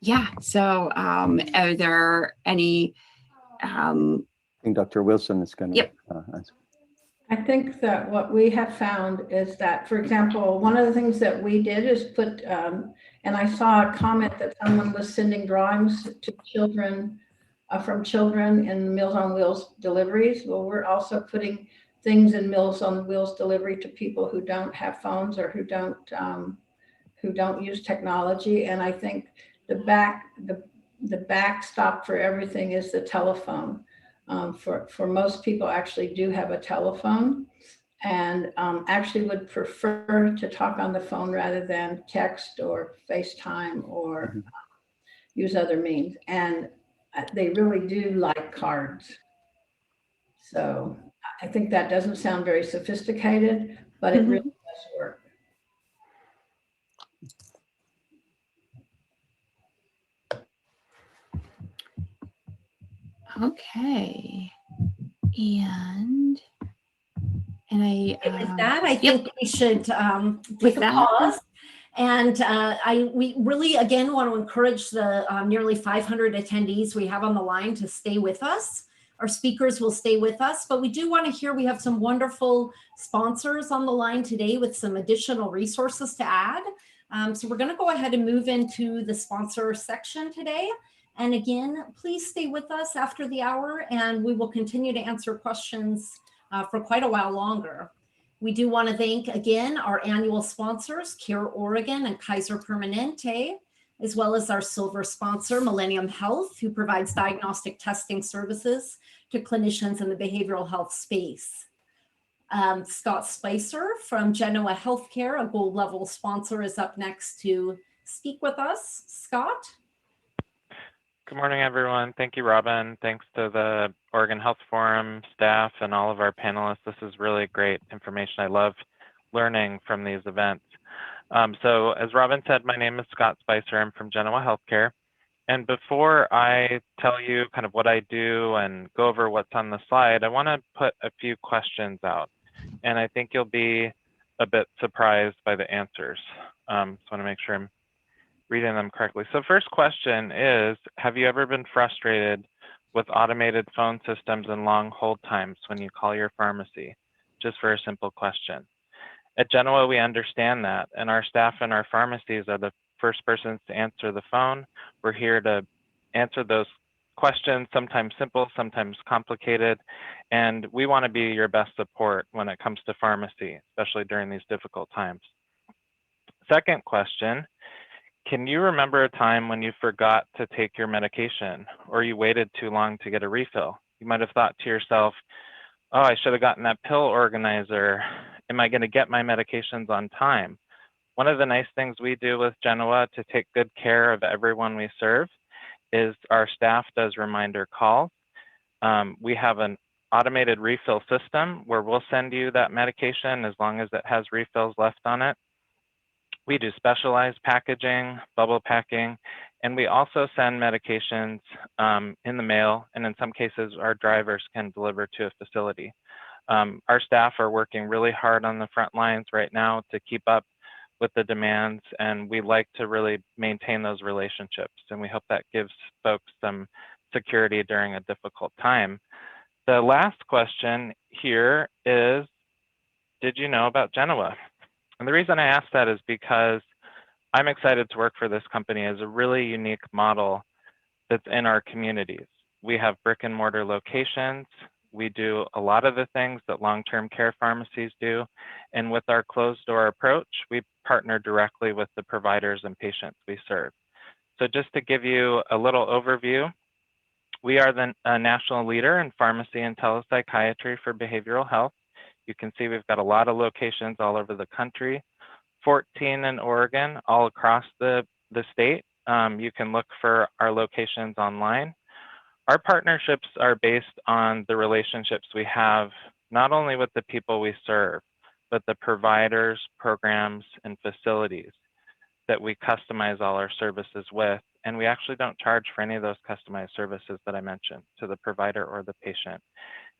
yeah, so are there any? I think Dr. Wilson is going to Yep. answer. I think that what we have found is that, for example, one of the things that we did is put, and I saw a comment that someone was sending drawings to children, from children in Meals on Wheels deliveries. Well, we're also putting things in Meals on Wheels delivery to people who don't have phones or who don't use technology. And I think the backstop for everything is the telephone. For most people actually do have a telephone and actually would prefer to talk on the phone rather than text or FaceTime or use other means. And they really do like cards. So I think that doesn't sound very sophisticated, but it really does work. Okay. And I With that, I think we should With take a that, pause. And we really, again, want to encourage the nearly 500 attendees we have on the line to stay with us. Our speakers will stay with us, but we do want to hear, we have some wonderful sponsors on the line today with some additional resources to add. So we're going to go ahead and move into the sponsor section today. And again, please stay with us after the hour and we will continue to answer questions for quite a while longer. We do want to thank again our annual sponsors, Care Oregon and Kaiser Permanente, as well as our silver sponsor, Millennium Health, who provides diagnostic testing services to clinicians in the behavioral health space. Scott Spicer from Genoa Healthcare, a gold level sponsor, is up next to speak with us. Scott? Good morning, everyone. Thank you, Robin. Thanks to the Oregon Health Forum staff and all of our panelists. This is really great information. I love learning from these events. So as Robin said, my name is Scott Spicer. I'm from Genoa Healthcare. And before I tell you kind of what I do and go over what's on the slide, I want to put a few questions out. And I think you'll be a bit surprised by the answers. So I want to make sure I'm reading them correctly. So first question is, have you ever been frustrated with automated phone systems and long hold times when you call your pharmacy? Just for a simple question. At Genoa, we understand that, and our staff and our pharmacies are the first persons to answer the phone. We're here to answer those questions, sometimes simple, sometimes complicated, and we want to be your best support when it comes to pharmacy, especially during these difficult times. Second question, can you remember a time when you forgot to take your medication or you waited too long to get a refill? You might have thought to yourself, oh, I should have gotten that pill organizer. Am I going to get my medications on time? One of the nice things we do with Genoa to take good care of everyone we serve is our staff does reminder calls. We have an automated refill system where we'll send you that medication as long as it has refills left on it. We do specialized packaging, bubble packing, and we also send medications in the mail, and in some cases, our drivers can deliver to a facility. Our staff are working really hard on the front lines right now to keep up with the demands, and we like to really maintain those relationships, and we hope that gives folks some security during a difficult time. The last question here is, did you know about Genoa? And the reason I ask that is because I'm excited to work for this company as a really unique model that's in our communities. We have brick and mortar locations. We do a lot of the things that long-term care pharmacies do. And with our closed door approach, we partner directly with the providers and patients we serve. So just to give you a little overview, we are the national leader in pharmacy and telepsychiatry for behavioral health. You can see we've got a lot of locations all over the country, 14 in Oregon, all across the state. You can look for our locations online. Our partnerships are based on the relationships we have, not only with the people we serve, but the providers, programs, and facilities that we customize all our services with. And we actually don't charge for any of those customized services that I mentioned to the provider or the patient.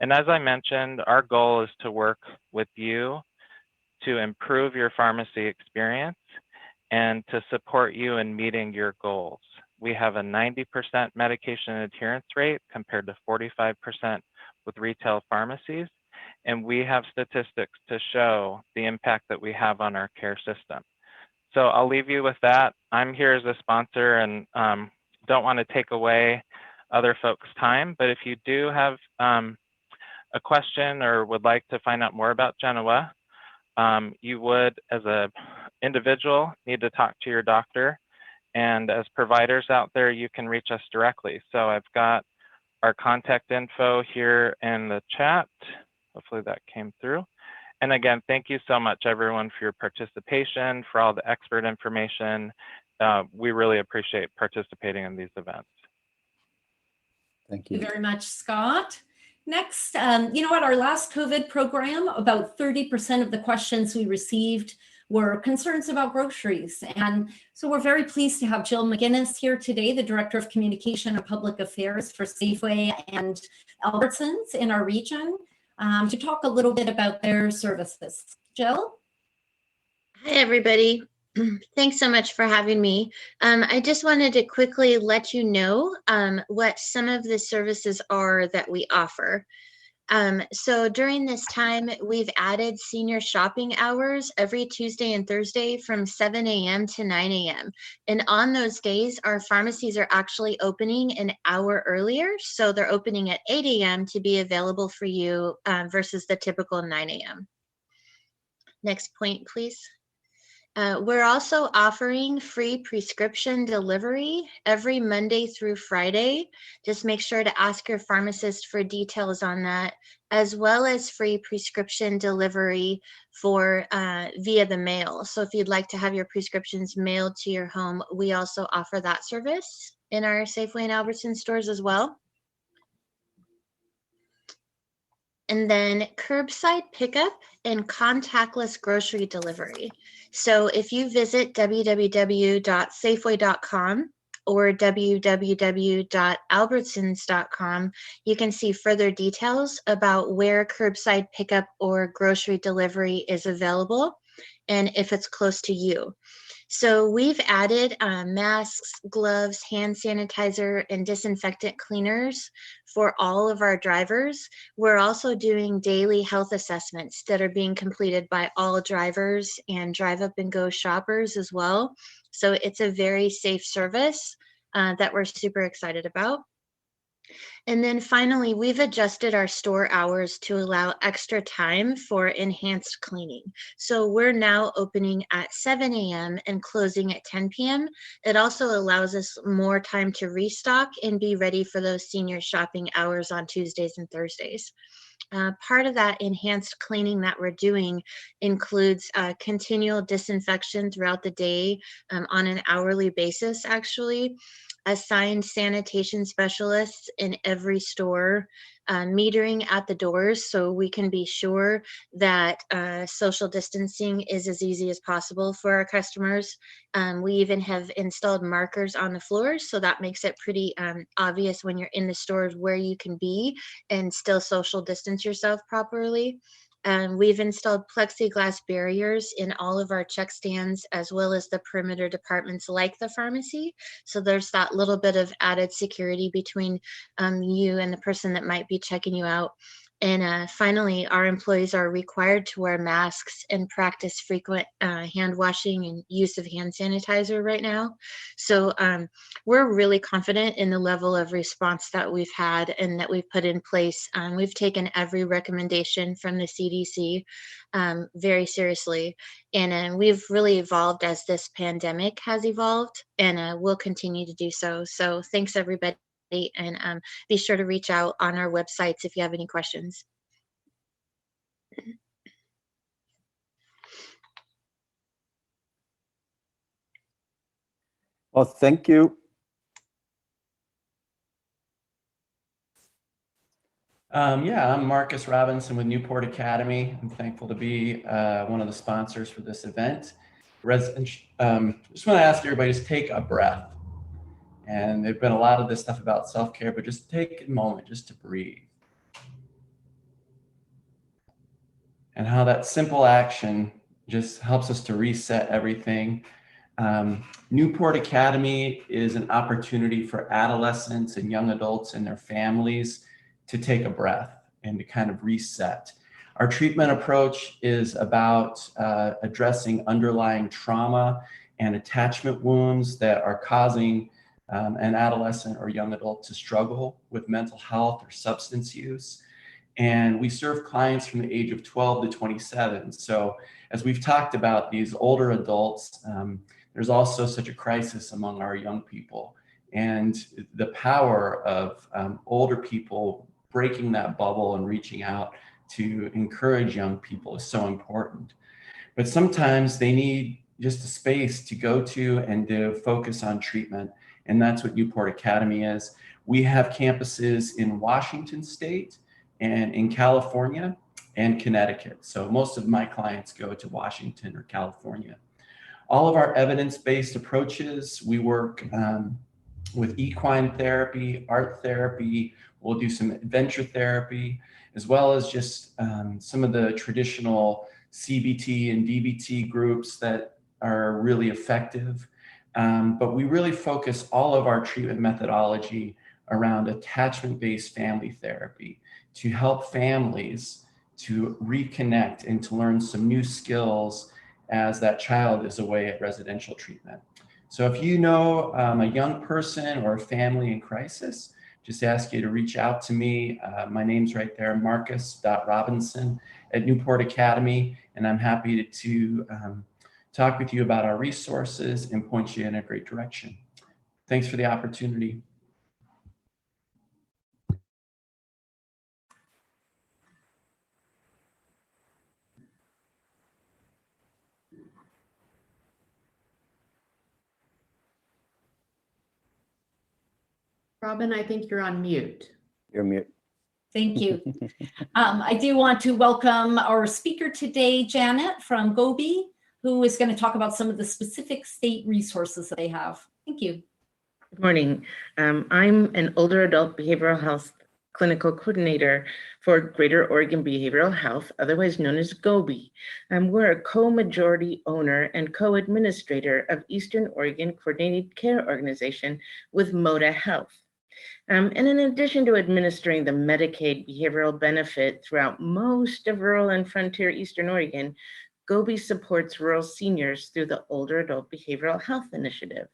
And as I mentioned, our goal is to work with you to improve your pharmacy experience and to support you in meeting your goals. We have a 90% medication adherence rate compared to 45% with retail pharmacies. And we have statistics to show the impact that we have on our care system. So I'll leave you with that. I'm here as a sponsor and don't want to take away other folks' time, but if you do have a question or would like to find out more about Genoa, you would, as an individual, need to talk to your doctor. And as providers out there, you can reach us directly. So I've got our contact info here in the chat. Hopefully that came through. And again, thank you so much, everyone, for your participation, for all the expert information. We really appreciate participating in these events. Thank Thank you. you very much, Scott. Next, you know, at our last COVID program, about 30% of the questions we received were concerns about groceries. And so we're very pleased to have Jill McGinnis here today, the Director of Communication and Public Affairs for Safeway and Albertsons in our region, to talk a little bit about their services. Jill? Hi, everybody. Thanks so much for having me. I just wanted to quickly let you know what some of the services are that we offer. So during this time, we've added senior shopping hours every Tuesday and Thursday from 7 a.m. to 9 a.m. And on those days, our pharmacies are actually opening an hour earlier. So they're opening at 8 a.m. to be available for you versus the typical 9 a.m. Next point, please. We're also offering free prescription delivery every Monday through Friday. Just make sure to ask your pharmacist for details on that, as well as free prescription delivery for via the mail. So if you'd like to have your prescriptions mailed to your home, we also offer that service in our Safeway and Albertsons stores as well. And then curbside pickup and contactless grocery delivery. So if you visit www.safeway.com or www.albertsons.com, you can see further details about where curbside pickup or grocery delivery is available and if it's close to you. So we've added masks, gloves, hand sanitizer, and disinfectant cleaners for all of our drivers. We're also doing daily health assessments that are being completed by all drivers and drive up and go shoppers as well. So it's a very safe service that we're super excited about. And then finally, we've adjusted our store hours to allow extra time for enhanced cleaning. So we're now opening at 7 a.m. and closing at 10 p.m. It also allows us more time to restock and be ready for those senior shopping hours on Tuesdays and Thursdays. Part of that enhanced cleaning that we're doing includes continual disinfection throughout the day on an hourly basis, actually. Assigned sanitation specialists in every store, metering at the doors so we can be sure that social distancing is as easy as possible for our customers. We even have installed markers on the floors, so that makes it pretty obvious when you're in the stores where you can be and still social distance yourself properly. We've installed plexiglass barriers in all of our check stands, as well as the perimeter departments like the pharmacy. So there's that little bit of added security between you and the person that might be checking you out. And finally, our employees are required to wear masks and practice frequent hand washing and use of hand sanitizer right now. So we're really confident in the level of response that we've had and that we've put in place. We've taken every recommendation from the CDC very seriously. And we've really evolved as this pandemic has evolved, and we'll continue to do so. So thanks, everybody. And be sure to reach out on our websites if you have any questions. Well, thank you. Yeah, I'm Marcus Robinson with Newport Academy. I'm thankful to be one of the sponsors for this event. Just want to ask everybody to take a breath. And there's been a lot of this stuff about self-care, but just take a moment just to breathe. And how that simple action just helps us to reset everything. Newport Academy is an opportunity for adolescents and young adults and their families to take a breath and to kind of reset. Our treatment approach is about addressing underlying trauma and attachment wounds that are causing an adolescent or young adult to struggle with mental health or substance use. And we serve clients from the age of 12 to 27. So as we've talked about these older adults, there's also such a crisis among our young people. And the power of older people breaking that bubble and reaching out to encourage young people is so important. But sometimes they need just a space to go to and to focus on treatment. And that's what Newport Academy is. We have campuses in Washington State and in California and Connecticut. So most of my clients go to Washington or California. All of our evidence-based approaches, we work with equine therapy, art therapy, we'll do some adventure therapy, as well as just some of the traditional CBT and DBT groups that are really effective. But we really focus all of our treatment methodology around attachment-based family therapy to help families to reconnect and to learn some new skills as that child is away at residential treatment. So if you know a young person or a family in crisis, just ask you to reach out to me. My name's right there, marcus.robinson@Newport Academy, and I'm happy to talk with you about our resources and point you in a great direction. Thanks for the opportunity. Robin, I think you're on mute. You're mute. Thank you. I do want to welcome our speaker today, Janet from Gobi, who is going to talk about some of the specific state resources that they have. Thank you. Good morning. I'm an older adult behavioral health clinical coordinator for Greater Oregon Behavioral Health, otherwise known as Gobi. We're a co-majority owner and co-administrator of Eastern Oregon Coordinated Care Organization with MODA Health. And in addition to administering the Medicaid behavioral benefit throughout most of rural and frontier Eastern Oregon, Gobi supports rural seniors through the Older Adult Behavioral Health Initiative.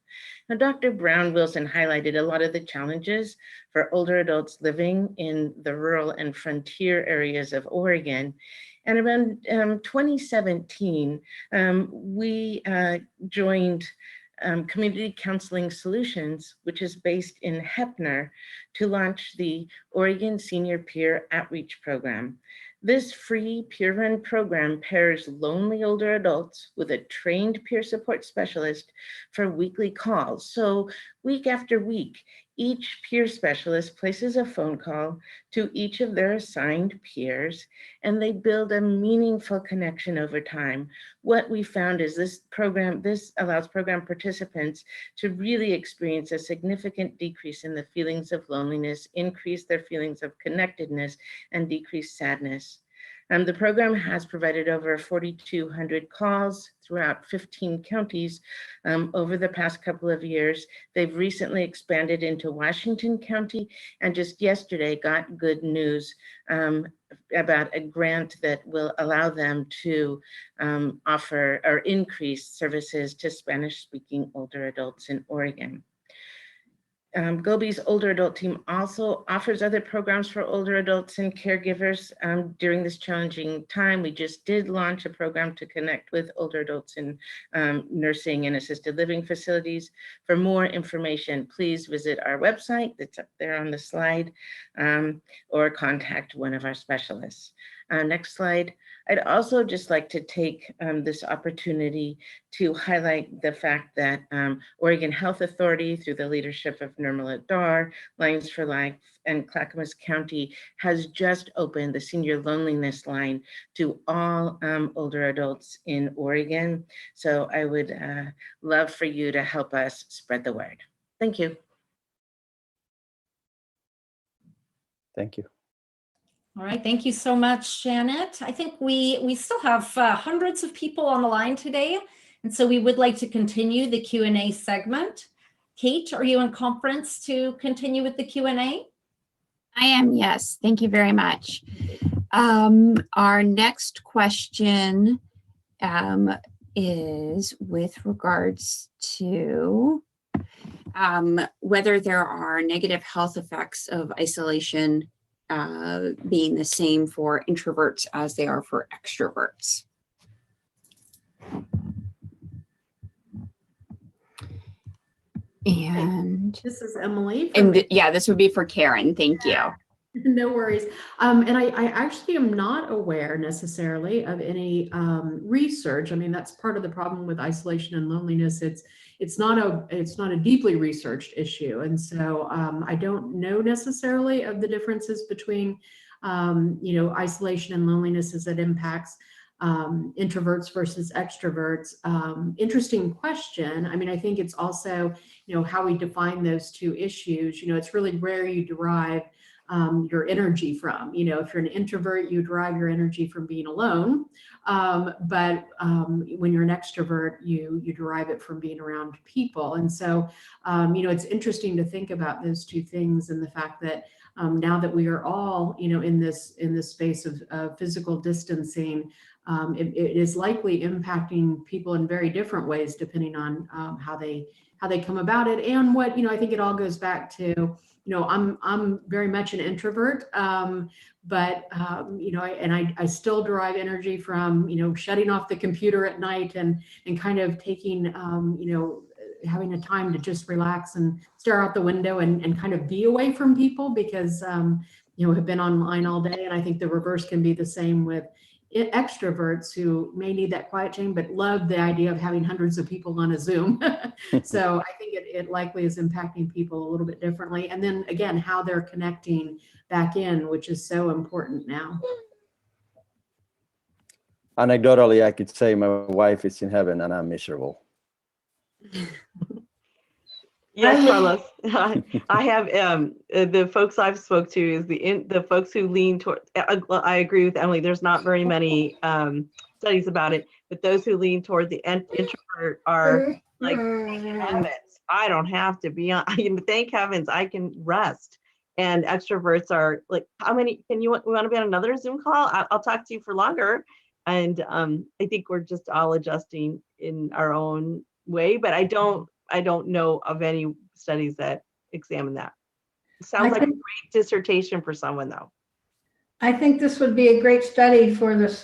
Now, Dr. Brown-Wilson highlighted a lot of the challenges for older adults living in the rural and frontier areas of Oregon. And around 2017, we joined Community Counseling Solutions, which is based in Heppner, to launch the Oregon Senior Peer Outreach Program. This free peer-run program pairs lonely older adults with a trained peer support specialist for weekly calls. So week after week, each peer specialist places a phone call to each of their assigned peers, and they build a meaningful connection over time. What we found is this allows program participants to really experience a significant decrease in the feelings of loneliness, increase their feelings of connectedness, and decrease sadness. The program has provided over 4,200 calls throughout 15 counties over the past couple of years. They've recently expanded into Washington County, and just yesterday got good news about a grant that will allow them to offer or increase services to Spanish-speaking older adults in Oregon. Gobi's older adult team also offers other programs for older adults and caregivers during this challenging time. We just did launch a program to connect with older adults in nursing and assisted living facilities. For more information, please visit our website that's up there on the slide, or contact one of our specialists. Next slide. I'd also just like to take this opportunity to highlight the fact that Oregon Health Authority, through the leadership of Nirmala Dar, Lions for Life, and Clackamas County, has just opened the Senior Loneliness Line to all older adults in Oregon. So I would love for you to help us spread the word. Thank you. Thank you. All right, thank you so much, Janet. I think we still have hundreds of people on the line today, and so we would like to continue the Q&A segment. Kate, are you in conference to continue with the Q&A? I am, yes. Thank you very much. Our next question is with regards to whether there are negative health effects of isolation being the same for introverts as they are for extroverts. And This is Emily. yeah, this would be for Keren. Thank you. No worries. And I actually am not aware necessarily of any research. I mean, that's part of the problem with isolation and loneliness. It's not a deeply researched issue, and so I don't know necessarily of the differences between isolation and loneliness as it impacts introverts versus extroverts. Interesting question. I mean, I think it's also how we define those two issues. It's really where you derive your energy from. If you're an introvert, you derive your energy from being alone. But when you're an extrovert, you derive it from being around people. And so, it's interesting to think about those two things, and the fact that now that we are all, in this space of physical distancing, it is likely impacting people in very different ways, depending on how they come about it. And what, I think it all goes back to, I'm very much an introvert, but I still derive energy from, shutting off the computer at night and kind of taking, having a time to just relax and stare out the window and kind of be away from people, because, have been online all day. And I think the reverse can be the same with extroverts who may need that quiet time, but love the idea of having hundreds of people on a Zoom. So I think it likely is impacting people a little bit differently. And then again, how they're connecting back in, which is so important now. Anecdotally, I could say my wife is in heaven and I'm miserable. Yes, Carlos. I have the folks I've spoke to is the folks who lean toward. I agree with Emily. There's not very many studies about it, but those who lean toward the introvert are like, heavens, I don't have to be on. Thank heavens, I can rest. And extroverts are like, how many? We want to be on another Zoom call? I'll talk to you for longer. And I think we're just all adjusting in our own way, but I don't know of any studies that examine that. It sounds like a great dissertation for someone, though. I think this would be a great study for the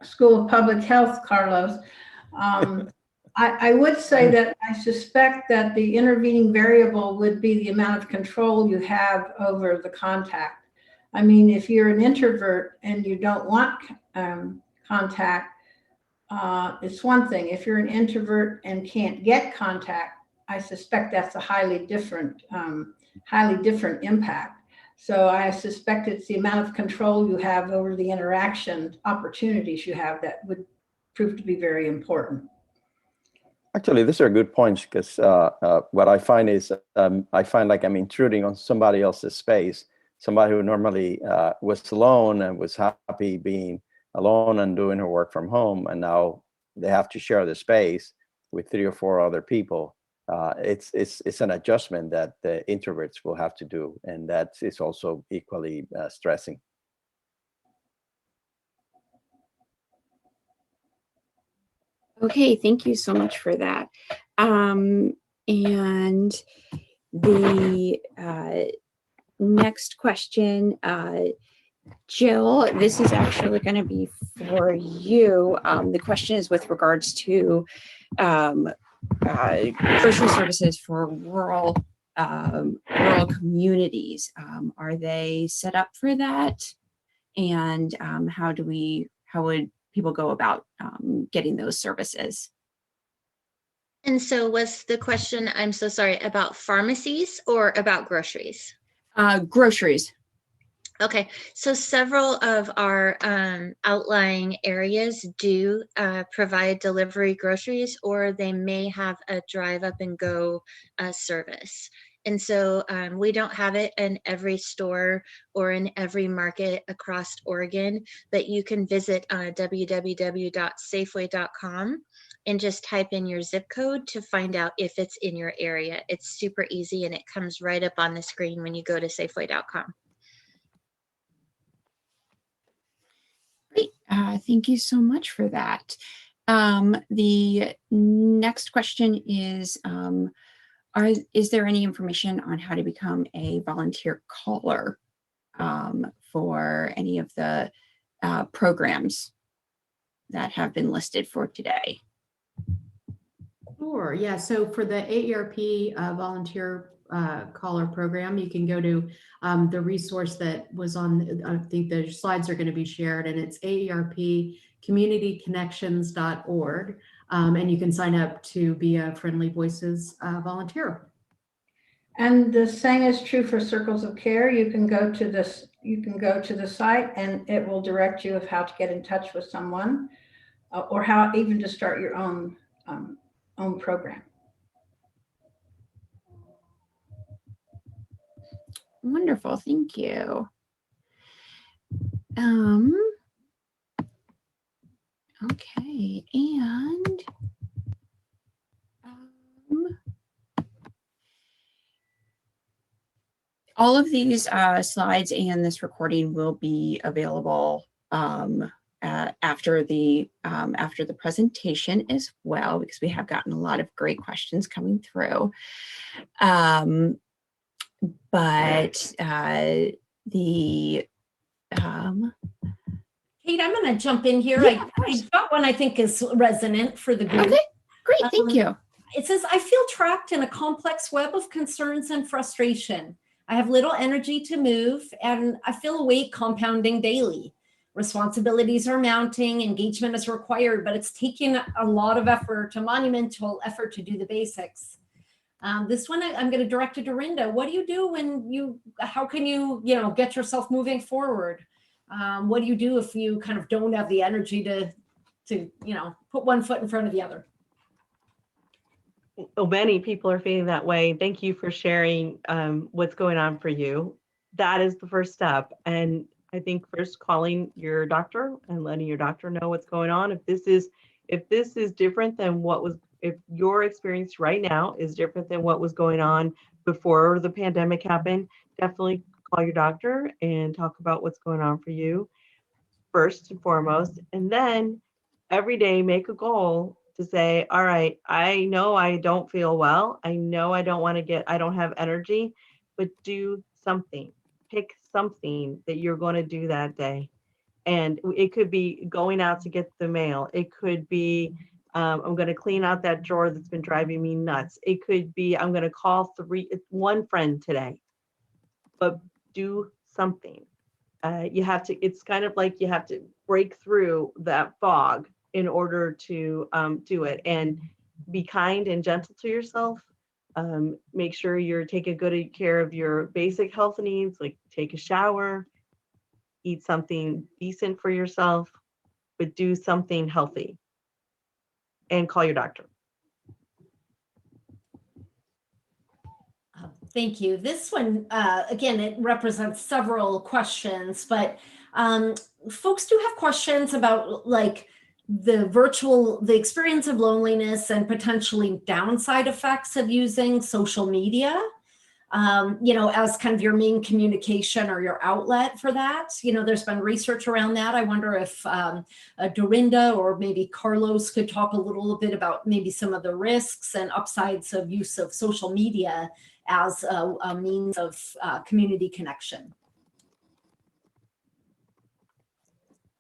School of Public Health, Carlos. I would say that I suspect that the intervening variable would be the amount of control you have over the contact. I mean, if you're an introvert and you don't want contact, it's one thing. If you're an introvert and can't get contact, I suspect that's a highly different impact. So I suspect it's the amount of control you have over the interaction opportunities you have that would prove to be very important. Actually, these are good points, because what I find is I find like I'm intruding on somebody else's space, somebody who normally was alone and was happy being alone and doing her work from home, and now they have to share the space with 3 or 4 other people. It's an adjustment that the introverts will have to do, and that is also equally stressing. Okay, thank you so much for that. And the next question, Jill, this is actually going to be for you. The question is with regards to grocery services for rural communities. Are they set up for that? And how would people go about getting those services? And so was the question, I'm so sorry, about pharmacies or about groceries? Groceries. Okay, so several of our outlying areas do provide delivery groceries, or they may have a drive up and go service. And so we don't have it in every store or in every market across Oregon, but you can visit www.safeway.com and just type in your zip code to find out if it's in your area. It's super easy and it comes right up on the screen when you go to safeway.com. Great, thank you so much for that. The next question is, is there any information on how to become a volunteer caller for any of the programs that have been listed for today? Sure, yeah, so for the AARP volunteer caller program, you can go to the resource that was on, I think the slides are going to be shared, and it's aarpcommunityconnections.org. And you can sign up to be a Friendly Voices volunteer. And the same is true for Circles of Care. You can go to this, you can go to the site and it will direct you of how to get in touch with someone or how even to start your own program. Wonderful, thank you. Okay, and all of these slides and this recording will be available after the presentation as well, because we have gotten a lot of great questions coming through. Kate, I'm going to jump in here. Yeah, I got one I think is resonant for the group. Okay, great, thank you. It says, I feel trapped in a complex web of concerns and frustration. I have little energy to move and I feel a weight compounding daily. Responsibilities are mounting, engagement is required, but it's taking a lot of effort, a monumental effort to do the basics. This one I'm going to direct to Derenda. What do you do when how can you, get yourself moving forward? What do you do if you kind of don't have the energy to put one foot in front of the other? Well, many people are feeling that way. Thank you for sharing what's going on for you. That is the first step. And I think first calling your doctor and letting your doctor know what's going on. If this is different than if your experience right now is different than what was going on before the pandemic happened, definitely call your doctor and talk about what's going on for you first and foremost. And then every day make a goal to say, all right, I know I don't feel well. I know I don't have energy, but do something. Pick something that you're going to do that day. And it could be going out to get the mail. It could be, I'm going to clean out that drawer that's been driving me nuts. It could be, I'm going to call one friend today, but do something. It's kind of like you have to break through that fog in order to do it, and be kind and gentle to yourself. Make sure you're taking good care of your basic health needs, like take a shower, eat something decent for yourself, but do something healthy, and call your doctor. Thank you. This one, again, it represents several questions, but folks do have questions about like the experience of loneliness and potentially downside effects of using social media, as kind of your main communication or your outlet for that. There's been research around that. I wonder if Derenda or maybe Carlos could talk a little bit about maybe some of the risks and upsides of use of social media as a means of community connection.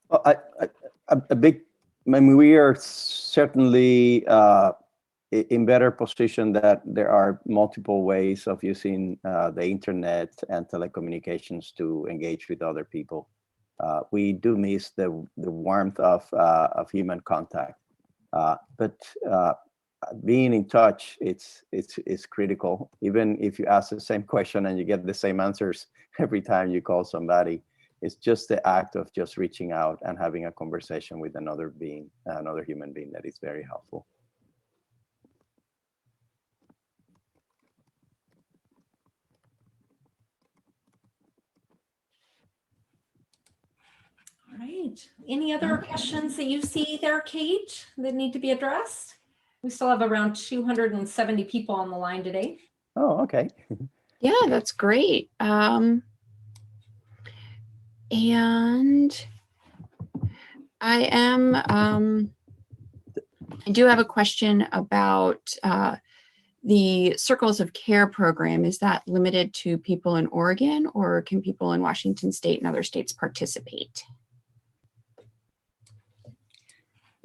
Well, we are certainly in better position that there are multiple ways of using the internet and telecommunications to engage with other people. We do miss the warmth of human contact, but being in touch, it's critical. Even if you ask the same question and you get the same answers every time you call somebody, it's just the act of just reaching out and having a conversation with another human being that is very helpful. All right. Any other questions that you see there, Kate, that need to be addressed? We still have around 270 people on the line today. Oh, okay. Yeah, that's great. And I do have a question about the Circles of Care program. Is that limited to people in Oregon, or can people in Washington State and other states participate?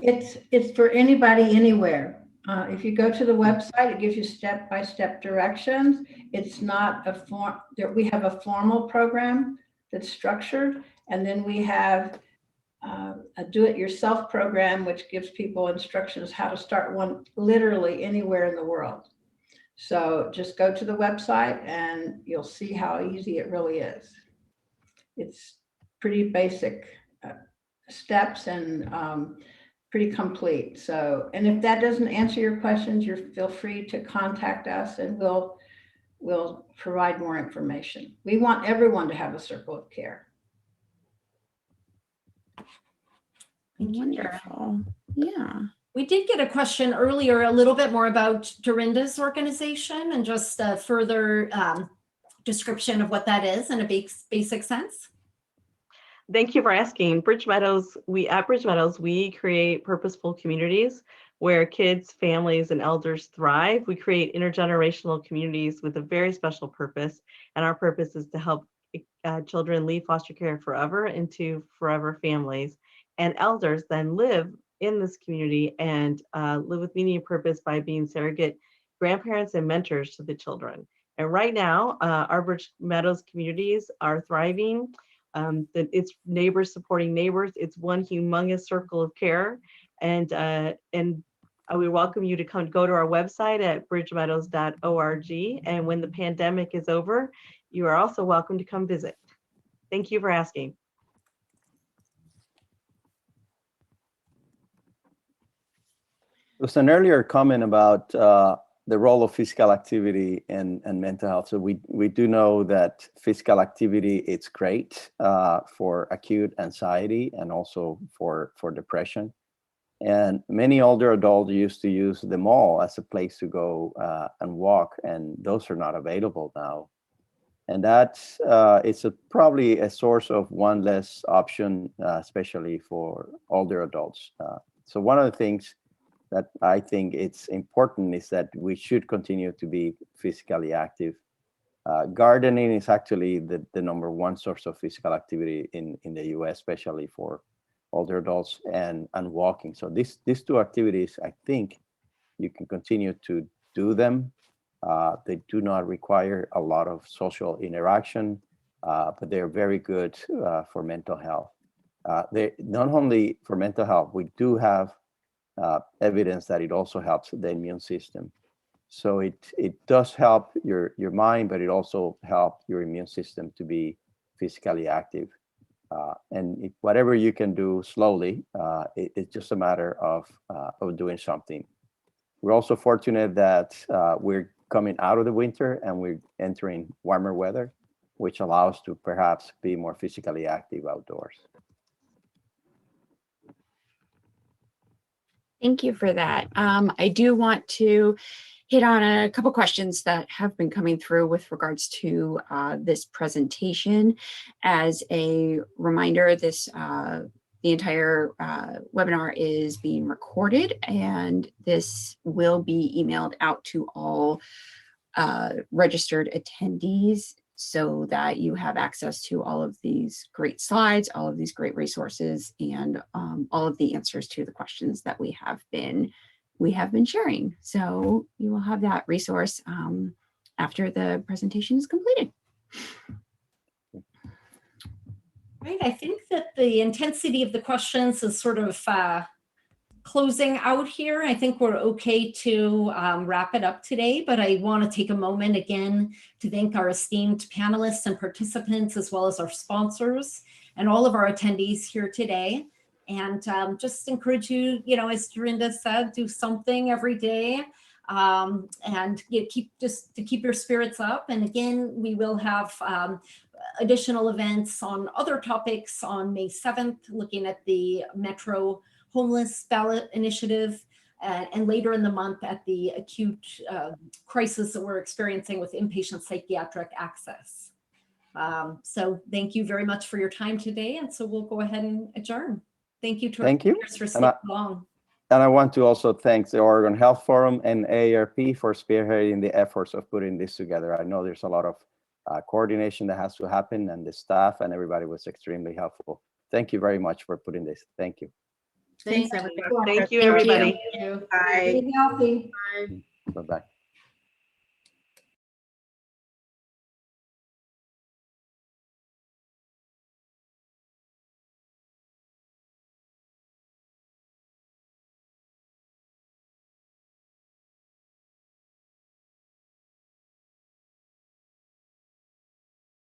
It's for anybody anywhere. If you go to the website, it gives you step-by-step directions. It's not a form. We have a formal program that's structured, and then we have a do-it-yourself program, which gives people instructions how to start one literally anywhere in the world. So just go to the website and you'll see how easy it really is. It's pretty basic steps and pretty complete. So, and if that doesn't answer your questions, feel free to contact us and we'll provide more information. We want everyone to have a circle of care. Wonderful. Yeah. We did get a question earlier, a little bit more about Derenda's organization and just a further description of what that is in a basic sense. Thank you for asking. At Bridge Meadows, we create purposeful communities where kids, families, and elders thrive. We create intergenerational communities with a very special purpose, and our purpose is to help children leave foster care forever into forever families, and elders then live in this community and live with meaning and purpose by being surrogate grandparents and mentors to the children. And right now, our Bridge Meadows communities are thriving. It's neighbors supporting neighbors. It's one humongous circle of care, and we welcome you to go to our website at bridgemeadows.org. And when the pandemic is over, you are also welcome to come visit. Thank you for asking. There was an earlier comment about the role of physical activity and mental health. So we do know that physical activity, it's great for acute anxiety and also for depression. And many older adults used to use the mall as a place to go and walk, and those are not available now. And that's it's probably a source of one less option, especially for older adults. So one of the things that I think it's important is that we should continue to be physically active. Gardening is actually the #1 source of physical activity in the US, especially for older adults, and walking. So these two activities, I think you can continue to do them. They do not require a lot of social interaction, but they're very good for mental health. They not only for mental health, we do have evidence that it also helps the immune system. So it does help your mind, but it also helps your immune system to be physically active. And whatever you can do slowly, it's just a matter of doing something. We're also fortunate that we're coming out of the winter and we're entering warmer weather, which allows to perhaps be more physically active outdoors. Thank you for that. I do want to hit on a couple questions that have been coming through with regards to this presentation. As a reminder, the entire webinar is being recorded, and this will be emailed out to all registered attendees so that you have access to all of these great slides, all of these great resources, and all of the answers to the questions that we have been sharing. So you will have that resource after the presentation is completed. Right, I think that the intensity of the questions is sort of closing out here. I think we're okay to wrap it up today, but I want to take a moment again to thank our esteemed panelists and participants, as well as our sponsors and all of our attendees here today. And just encourage you, as Derenda said, do something every day and keep your spirits up. And again, we will have additional events on other topics on May 7th, looking at the Metro Homeless Ballot Initiative, and later in the month at the acute crisis that we're experiencing with inpatient psychiatric access. So thank you very much for your time today. And so we'll go ahead and adjourn. Thank you to our speakers for staying long. And I want to also thank the Oregon Health Forum and AARP for spearheading the efforts of putting this together. I know there's a lot of coordination that has to happen, and the staff and everybody was extremely helpful. Thank you very much for putting this. Thank you. Thanks, everybody. Thank you, everybody. Stay healthy. Bye-bye.